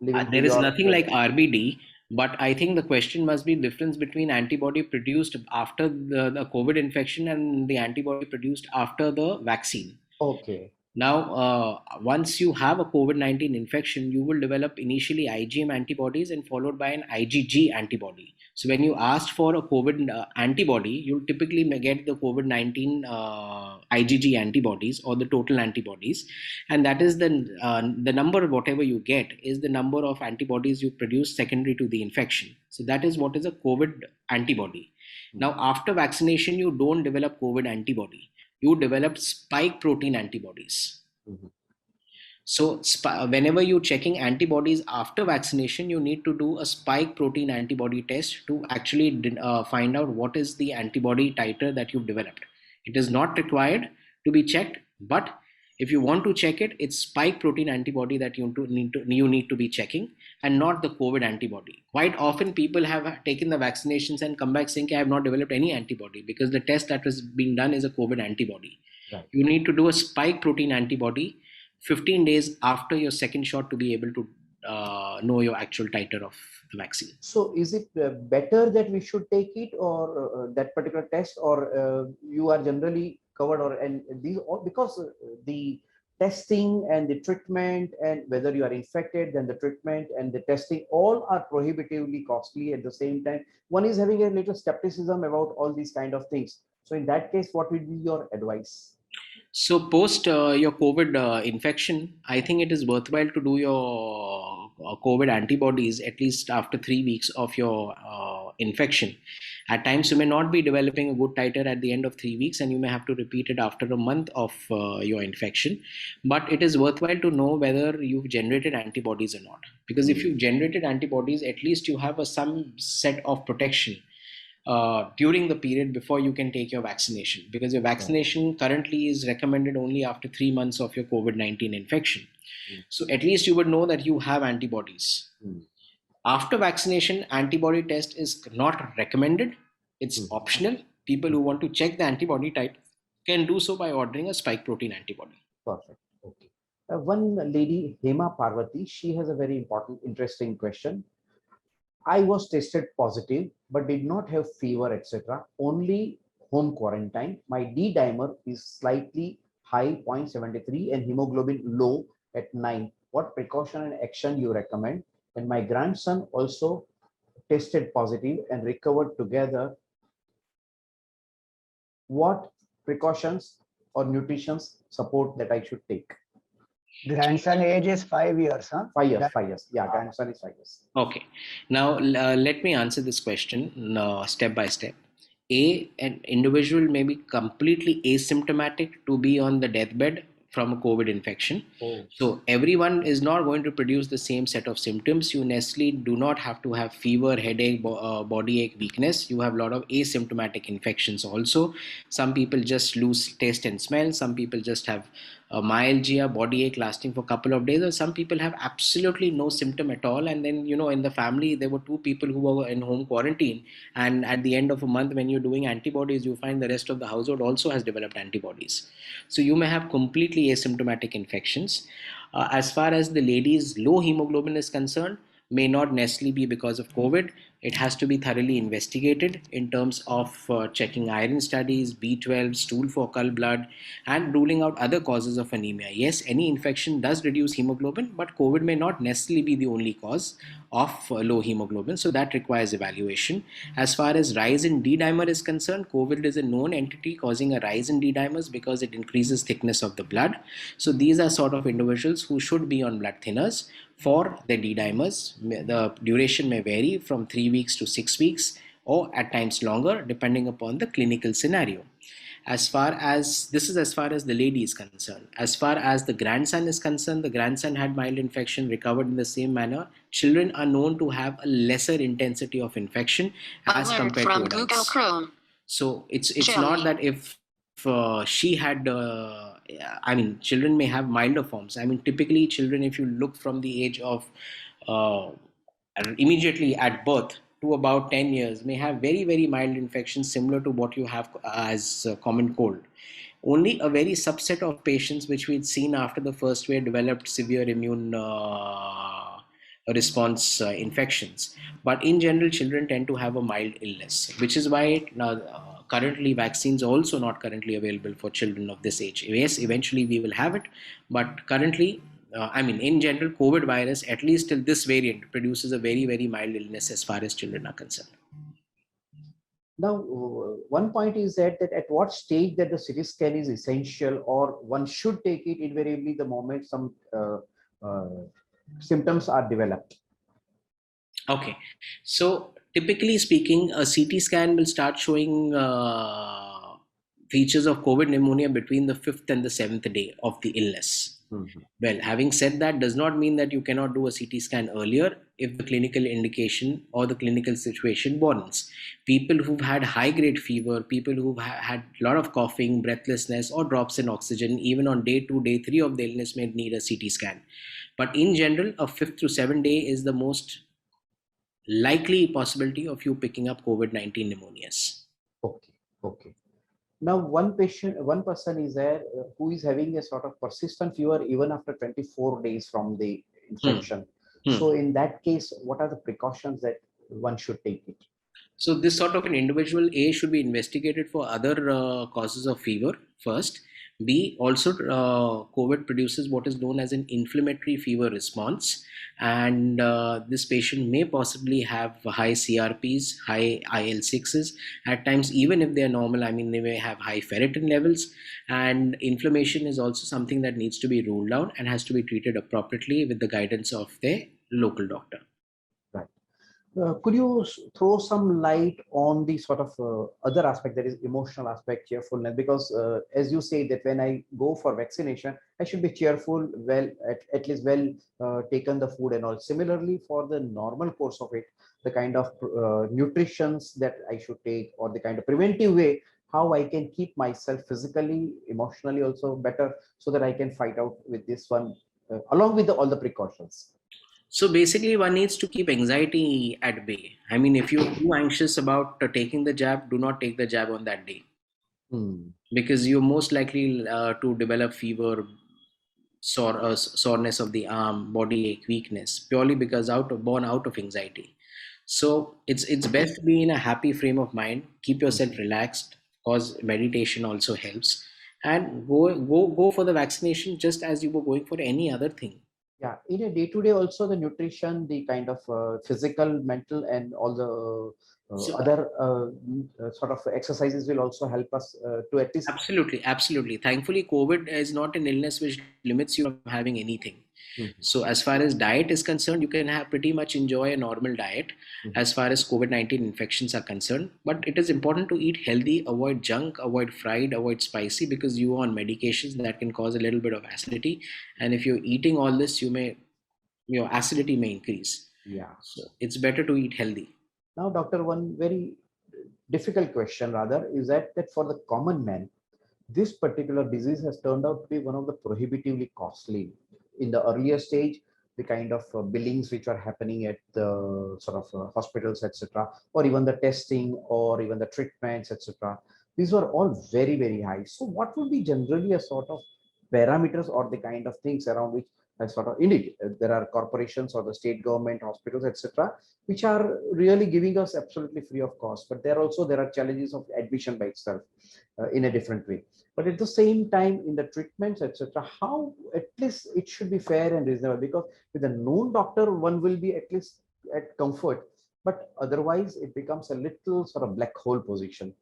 S5: leaving.
S3: There is nothing like RBD, but I think the question must be difference between antibody produced after the COVID infection and the antibody produced after the vaccine.
S5: Okay.
S3: Now, once you have a COVID-19 infection, you will develop initially IgM antibodies and followed by an IgG antibody. So when you ask for a COVID antibody, you'll typically get the COVID-19 IgG antibodies or the total antibodies. And that is the number, whatever you get, is the number of antibodies you produce secondary to the infection. So that is what is a COVID antibody. Now, after vaccination, you don't develop COVID antibody. You develop spike protein antibodies.
S5: Mm-hmm.
S3: So whenever you're checking antibodies after vaccination, you need to do a spike protein antibody test to actually find out what is the antibody titer that you've developed. It is not required to be checked, but if you want to check it, it's spike protein antibody that you need to be checking, and not the COVID antibody. Quite often people have taken the vaccinations and come back saying, I have not developed any antibody, because the test that was being done is a COVID antibody.
S5: Right.
S3: You need to do a spike protein antibody 15 days after your second shot to be able to know your actual titer of the vaccine.
S5: So is it better that we should take it, or that particular test, or you are generally covered, or and these all, because the testing and the treatment, and whether you are infected, then the treatment and the testing, all are prohibitively costly at the same time. One is having a little skepticism about all these kind of things. So in that case, what would be your advice?
S3: So post your COVID infection, I think it is worthwhile to do your COVID antibodies at least after 3 weeks of your infection. At times, you may not be developing a good titer at the end of 3 weeks, and you may have to repeat it after a month of your infection. But it is worthwhile to know whether you've generated antibodies or not. Because if you've generated antibodies, at least you have some set of protection during the period before you can take your vaccination, because your vaccination currently is recommended only after 3 months of your COVID-19 infection. So at least you would know that you have antibodies. After vaccination, antibody test is not recommended. It's optional. People who want to check the antibody type can do so by ordering a spike protein antibody.
S5: Perfect. Okay. One lady, Hema Parvati, she has a very important, interesting question. I was tested positive, but did not have fever, etc. Only home quarantine. My D dimer is slightly high, 0.73, and hemoglobin low at 9. What precaution and action you recommend? And my grandson also tested positive and recovered together what precautions or nutrition support that I should take.
S2: Grandson age is 5 years, huh?
S5: 5 years,
S2: That-
S5: 5 years. Yeah, grandson is 5 years.
S3: Okay. Now, let me answer this question step by step. An individual may be completely asymptomatic to be on the deathbed from a COVID infection.
S5: Oh.
S3: So everyone is not going to produce the same set of symptoms. You necessarily do not have to have fever, headache, body ache, weakness. You have a lot of asymptomatic infections also. Some people just lose taste and smell. Some people just have a myalgia, body ache lasting for a couple of days, or some people have absolutely no symptom at all. And then, in the family, there were 2 people who were in home quarantine. And at the end of a month, when you're doing antibodies, you find the rest of the household also has developed antibodies. So you may have completely asymptomatic infections. As far as the lady's low hemoglobin is concerned, may not necessarily be because of COVID. It has to be thoroughly investigated in terms of checking iron studies, B12, stool focal blood, and ruling out other causes of anemia. Yes, any infection does reduce hemoglobin, but COVID may not necessarily be the only cause of low hemoglobin. So that requires evaluation. As far as rise in D dimer is concerned, COVID is a known entity causing a rise in D dimers because it increases thickness of the blood. So these are sort of individuals who should be on blood thinners for the D dimers. The duration may vary from 3 weeks to 6 weeks, or at times longer, depending upon the clinical scenario. As far as the lady is concerned. As far as the grandson is concerned, the grandson had mild infection, recovered in the same manner. Children are known to have a lesser intensity of infection as compared to adults.
S6: Google Chrome.
S3: So it's
S6: Jelly.
S3: not that if she had, children may have milder forms. Typically children, if you look from the age of immediately at birth to about 10 years, may have very, very mild infections similar to what you have as common cold. Only a very subset of patients which we'd seen after the first wave developed severe immune response infections. But in general, children tend to have a mild illness, which is why currently vaccines are also not currently available for children of this age. Yes, eventually we will have it, but currently, in general, COVID virus, at least till this variant, produces a very, very mild illness as far as children are concerned.
S5: Now, one point is that at what stage that the CT scan is essential, or one should take it invariably the moment some symptoms are developed.
S3: Okay, so typically speaking, a CT scan will start showing features of COVID pneumonia between the 5th and the 7th day of the illness.
S5: Mm-hmm.
S3: Well, having said that, does not mean that you cannot do a CT scan earlier if the clinical indication or the clinical situation warrants. People who've had high-grade fever, people who've had a lot of coughing, breathlessness, or drops in oxygen, even on day 2, day 3 of the illness may need a CT scan. But in general, a 5th to 7th day is the most likely possibility of you picking up COVID-19 pneumonias.
S5: Okay. Now, one person is there who is having a sort of persistent fever even after 24 days from the infection. So in that case, what are the precautions that one should take it?
S3: So this sort of an individual, A, should be investigated for other causes of fever first. B, also COVID produces what is known as an inflammatory fever response. And this patient may possibly have high CRPs, high IL-6s. At times, even if they're normal, they may have high ferritin levels. And inflammation is also something that needs to be ruled out and has to be treated appropriately with the guidance of their local doctor.
S5: Could you throw some light on the sort of other aspect, that is emotional aspect, cheerfulness? Because as you say that when I go for vaccination, I should be cheerful, well, at least taken the food and all. Similarly, for the normal course of it, the kind of nutritions that I should take, or the kind of preventive way, how I can keep myself physically, emotionally also better, so that I can fight out with this one, along with all the precautions.
S3: So basically, one needs to keep anxiety at bay. If you're too anxious about taking the jab, do not take the jab on that day. Because you're most likely to develop fever, soreness of the arm, body ache, weakness, purely because born out of anxiety. So it's best to be in a happy frame of mind. Keep yourself relaxed, because meditation also helps, and go for the vaccination just as you were going for any other thing.
S5: Yeah, in a day-to-day also, the nutrition, the kind of physical, mental, and all the
S3: So
S5: other sort of exercises will also help us to at least.
S3: absolutely. Thankfully, COVID is not an illness which limits you from having anything.
S5: Mhm.
S3: So as far as diet is concerned, you can have pretty much enjoy a normal diet
S5: Mhm.
S3: as far as COVID-19 infections are concerned. But it is important to eat healthy, avoid junk, avoid fried, avoid spicy, because you are on medications that can cause a little bit of acidity. And if you're eating all this, your acidity may increase.
S5: Yeah.
S3: So it's better to eat healthy.
S5: Now, doctor, one very difficult question rather is that for the common man, this particular disease has turned out to be one of the prohibitively costly. In the earlier stage, the kind of billings which are happening at the sort of hospitals, etc., or even the testing or even the treatments, etc., these were all very, very high. So, what would be generally a sort of parameters or the kind of things around which sort of indeed there are corporations or the state government hospitals, etc., which are really giving us absolutely free of cost, but there are challenges of admission by itself in a different way. But at the same time, in the treatments, etc., how at least it should be fair and reasonable, because with a known doctor, one will be at least at comfort, but otherwise it becomes a little sort of black hole position.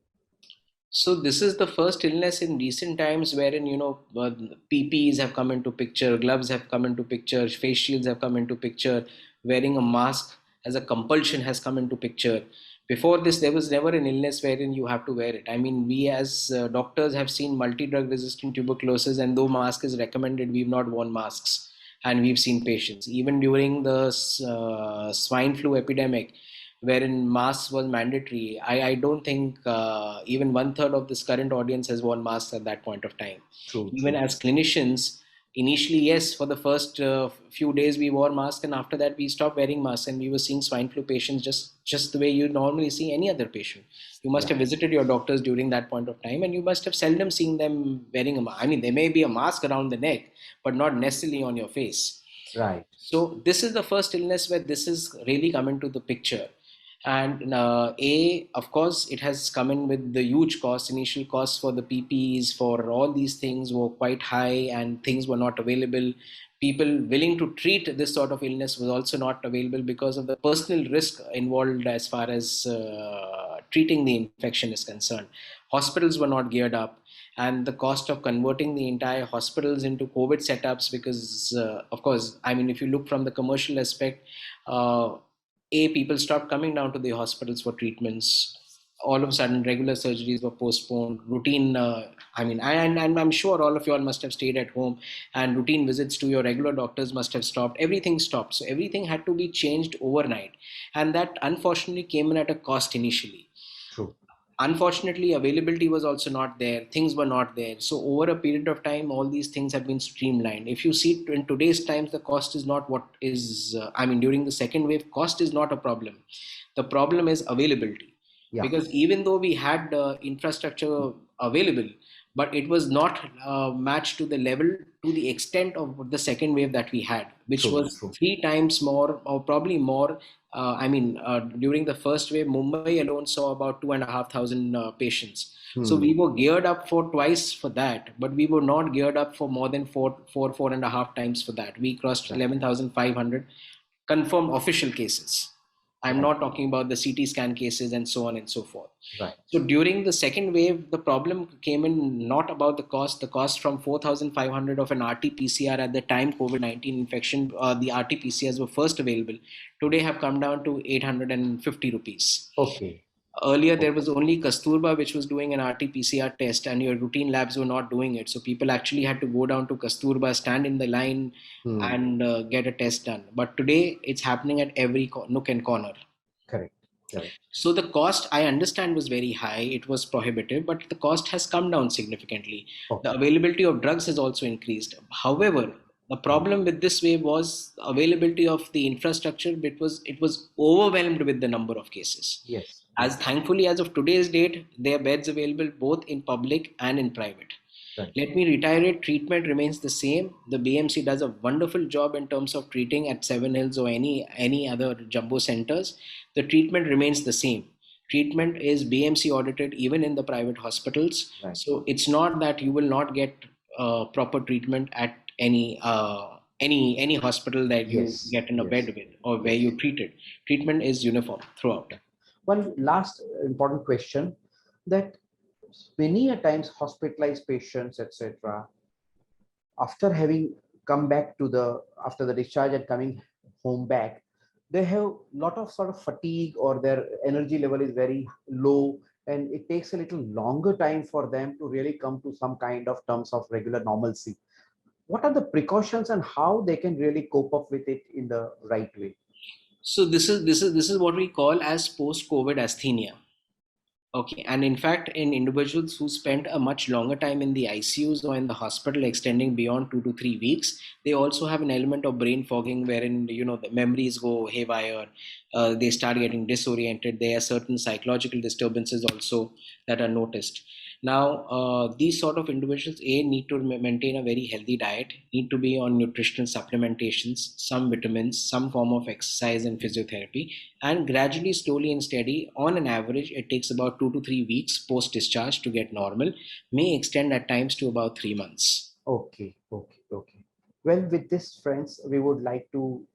S3: So this is the first illness in recent times wherein PPEs have come into picture, gloves have come into picture, face shields have come into picture, wearing a mask as a compulsion has come into picture. Before this, there was never an illness wherein you have to wear it. I mean, we as doctors have seen multi-drug resistant tuberculosis, and though mask is recommended, we've not worn masks, and we've seen patients. Even during the swine flu epidemic, wherein masks was mandatory. I don't think even one third of this current audience has worn masks at that point of time.
S5: True,
S3: Even
S5: true.
S3: as clinicians, initially, yes, for the first few days we wore masks, and after that we stopped wearing masks, and we were seeing swine flu patients just the way you normally see any other patient. You must
S5: Yeah.
S3: have visited your doctors during that point of time, and you must have seldom seen them wearing a mask. I mean, there may be a mask around the neck, but not necessarily on your face.
S5: Right.
S3: So this is the first illness where this is really come into the picture. And of course, it has come in with the huge cost. Initial costs for the PPEs, for all these things were quite high, and things were not available. People willing to treat this sort of illness was also not available because of the personal risk involved as far as treating the infection is concerned. Hospitals were not geared up, and the cost of converting the entire hospitals into COVID setups, because of course, I mean, if you look from the commercial aspect, people stopped coming down to the hospitals for treatments. All of a sudden, regular surgeries were postponed. Routine, and I'm sure all of you all must have stayed at home, and routine visits to your regular doctors must have stopped. Everything stopped. So everything had to be changed overnight. And that unfortunately came in at a cost initially.
S5: True.
S3: Unfortunately, availability was also not there. Things were not there. So over a period of time, all these things have been streamlined. If you see in today's times, the cost is not what is, during the second wave, cost is not a problem. The problem is availability.
S5: Yeah.
S3: Because even though we had infrastructure available, but it was not matched to the level, to the extent of the second wave that we had, which
S5: True,
S3: was
S5: true.
S3: 3 times more, or probably more. During the first wave, Mumbai alone saw about 2,500 patients. So we were geared up for twice for that, but we were not geared up for more than four and a half times for that. We crossed 11,500 confirmed official cases. I'm
S5: Right.
S3: not talking about the CT scan cases and so on and so forth.
S5: Right.
S3: So during the second wave, the problem came in not about the cost. The cost from 4,500 of an RT-PCR at the time COVID-19 infection, the RT-PCRs were first available, today have come down to 850 rupees.
S5: Okay.
S3: Earlier, there was only Kasturba which was doing an RT-PCR test, and your routine labs were not doing it. So people actually had to go down to Kasturba, stand in the line, and get a test done. But today, it's happening at every nook and corner.
S5: Correct. Correct.
S3: So the cost, I understand, was very high. It was prohibitive, but the cost has come down significantly.
S5: Okay.
S3: The availability of drugs has also increased. However, the problem with this wave was availability of the infrastructure. It was overwhelmed with the number of cases.
S5: Yes.
S3: As thankfully, as of today's date, there are beds available both in public and in private.
S5: Right.
S3: Let me reiterate, treatment remains the same. The BMC does a wonderful job in terms of treating at Seven Hills or any other jumbo centers. The treatment remains the same. Treatment is BMC audited even in the private hospitals.
S5: Right.
S3: So it's not that you will not get proper treatment at any hospital that
S5: Yes,
S3: you get in a
S5: yes,
S3: bed with or where you treated. Treatment is uniform throughout.
S5: One last important question, that many a times hospitalized patients, etc., after having come back to after the discharge and coming home back, they have lot of sort of fatigue, or their energy level is very low, and it takes a little longer time for them to really come to some kind of terms of regular normalcy. What are the precautions and how they can really cope up with it in the right way?
S3: So this is what we call as post-COVID asthenia. Okay, and in fact, in individuals who spent a much longer time in the ICUs or in the hospital, extending beyond 2 to 3 weeks, they also have an element of brain fogging, wherein the memories go haywire, they start getting disoriented. There are certain psychological disturbances also that are noticed. Now, these sort of individuals, need to maintain a very healthy diet, need to be on nutritional supplementations, some vitamins, some form of exercise and physiotherapy, and gradually, slowly and steady, on an average, it takes about 2 to 3 weeks post discharge to get normal, may extend at times to about 3 months.
S5: Okay, okay, okay. Well, with this, friends, we would like to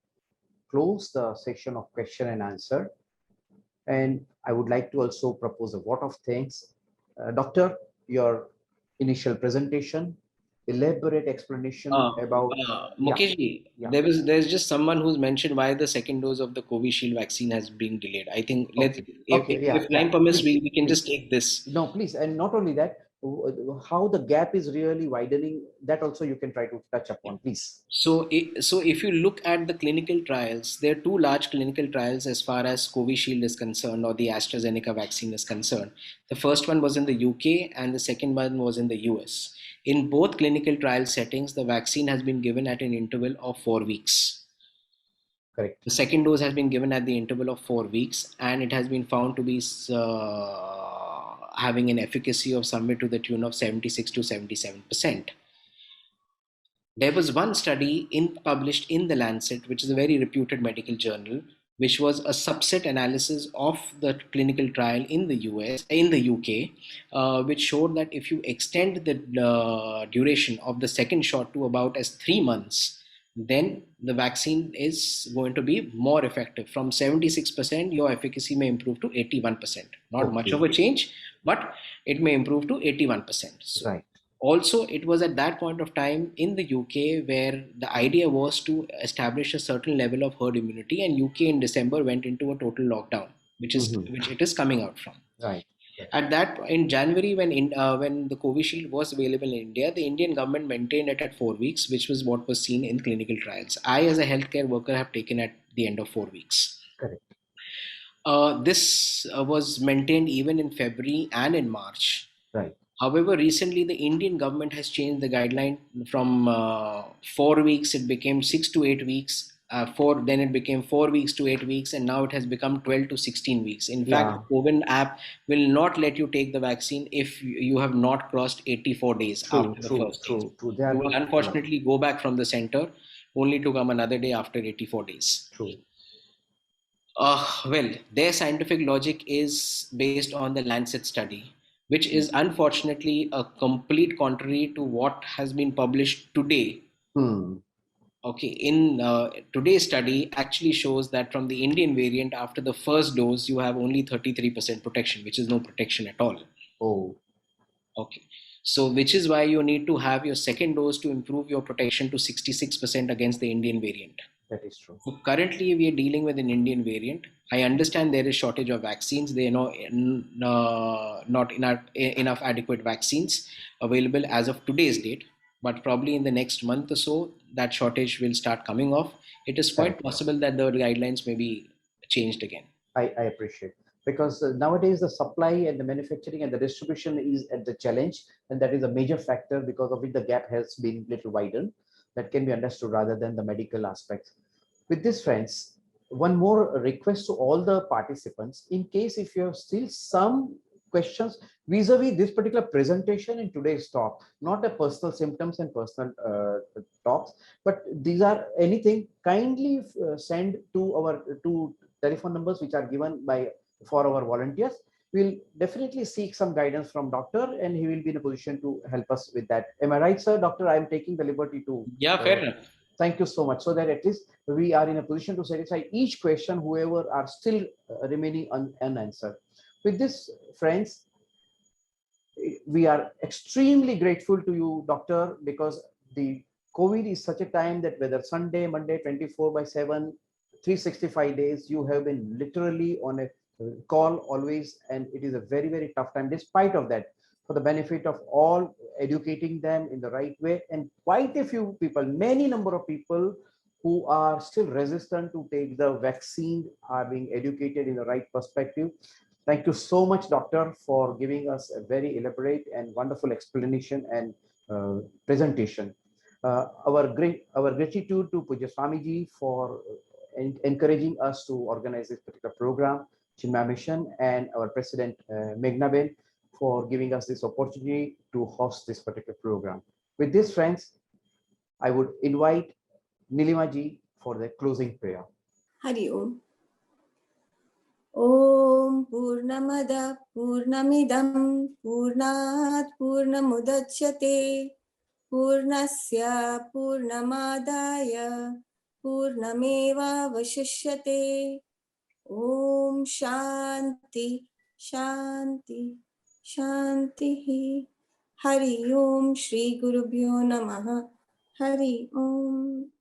S5: close the session of question and answer. And I would like to also propose a vote of thanks. Doctor, your initial presentation, elaborate explanation about, yeah,
S3: Mukesh,
S5: yeah.
S3: there's just someone who's mentioned why the second dose of the Covishield vaccine has been delayed. I think
S5: Okay, okay, yeah,
S3: if time
S5: yeah,
S3: permits,
S5: please,
S3: we can
S5: please.
S3: just take this.
S5: No, please. And not only that, how the gap is really widening, that also you can try to touch upon, please.
S3: So if you look at the clinical trials, there are two large clinical trials as far as Covishield is concerned, or the AstraZeneca vaccine is concerned. The first one was in the UK and the second one was in the US. In both clinical trial settings, the vaccine has been given at an interval of 4 weeks.
S5: Correct.
S3: The second dose has been given at the interval of 4 weeks, and it has been found to be having an efficacy of somewhere to the tune of 76 to 77%. There was one study published in the Lancet, which is a very reputed medical journal, which was a subset analysis of the clinical trial in the UK, which showed that if you extend the duration of the second shot to about as 3 months, then the vaccine is going to be more effective. From 76%, your efficacy may improve to 81%. Not much of a change, but it may improve to 81%. So,
S5: right.
S3: also, it was at that point of time in the UK where the idea was to establish a certain level of herd immunity, and UK in December went into a total lockdown, which it is coming out from.
S5: Right.
S3: At that, in January, when the Covishield was available in India, the Indian government maintained it at 4 weeks, which was what was seen in clinical trials. I, as a healthcare worker, have taken at the end of 4 weeks.
S5: Correct.
S3: This was maintained even in February and in March.
S5: Right.
S3: However, recently the Indian government has changed the guideline from 4 weeks. It became 6 to 8 weeks. Then it became 4 weeks to 8 weeks, and now it has become 12 to 16 weeks. In fact, the COVID app will not let you take the vaccine if you have not crossed 84 days after the first day.
S5: True.
S3: You will unfortunately go back from the center only to come another day after 84 days.
S5: True.
S3: Well, their scientific logic is based on the Lancet study, which is unfortunately a complete contrary to what has been published today. Okay, in today's study actually shows that from the Indian variant, after the first dose, you have only 33% protection, which is no protection at all.
S5: Oh.
S3: Okay. So, which is why you need to have your second dose to improve your protection to 66% against the Indian variant.
S5: That is true.
S3: So currently, we are dealing with an Indian variant. I understand there is shortage of vaccines. There are not enough adequate vaccines available as of today's date. But probably in the next month or so, that shortage will start coming off. It is quite possible that the guidelines may be changed again.
S5: I appreciate, because nowadays the supply and the manufacturing and the distribution is at the challenge, and that is a major factor because of which the gap has been little widened. That can be understood rather than the medical aspects. With this, friends, one more request to all the participants, in case if you have still some questions vis-a-vis this particular presentation in today's talk, not a personal symptoms and personal talks, but these are anything, kindly send to our two telephone numbers which are given for our volunteers. We'll definitely seek some guidance from doctor, and he will be in a position to help us with that. Am I right, sir? Doctor, I'm taking the liberty to.
S3: Yeah, fair enough.
S5: Thank you so much. So that at least we are in a position to satisfy each question, whoever are still remaining unanswered. With this, friends, we are extremely grateful to you, doctor, because the COVID is such a time that whether Sunday, Monday, 24/7, 365 days, you have been literally on a call always, and it is a very, very tough time. Despite of that, for the benefit of all, educating them in the right way, and quite a few people, many number of people who are still resistant to take the vaccine are being educated in the right perspective. Thank you so much, doctor, for giving us a very elaborate and wonderful explanation and presentation. Our gratitude to Puja Swamiji for encouraging us to organize this particular program, Chinmaya Mission, and our president, Meghna Ben, for giving us this opportunity to host this particular program. With this, friends, I would invite Nilima ji for the closing prayer.
S1: Hari Om. Om Purnamada Purnamidam Purnat Purnamudachyate Purnasya Purnamadaya Purnameva Vashishyate. Om Shanti Shanti Shanti. Hari Om Shri Gurubhyo Namaha. Hari Om.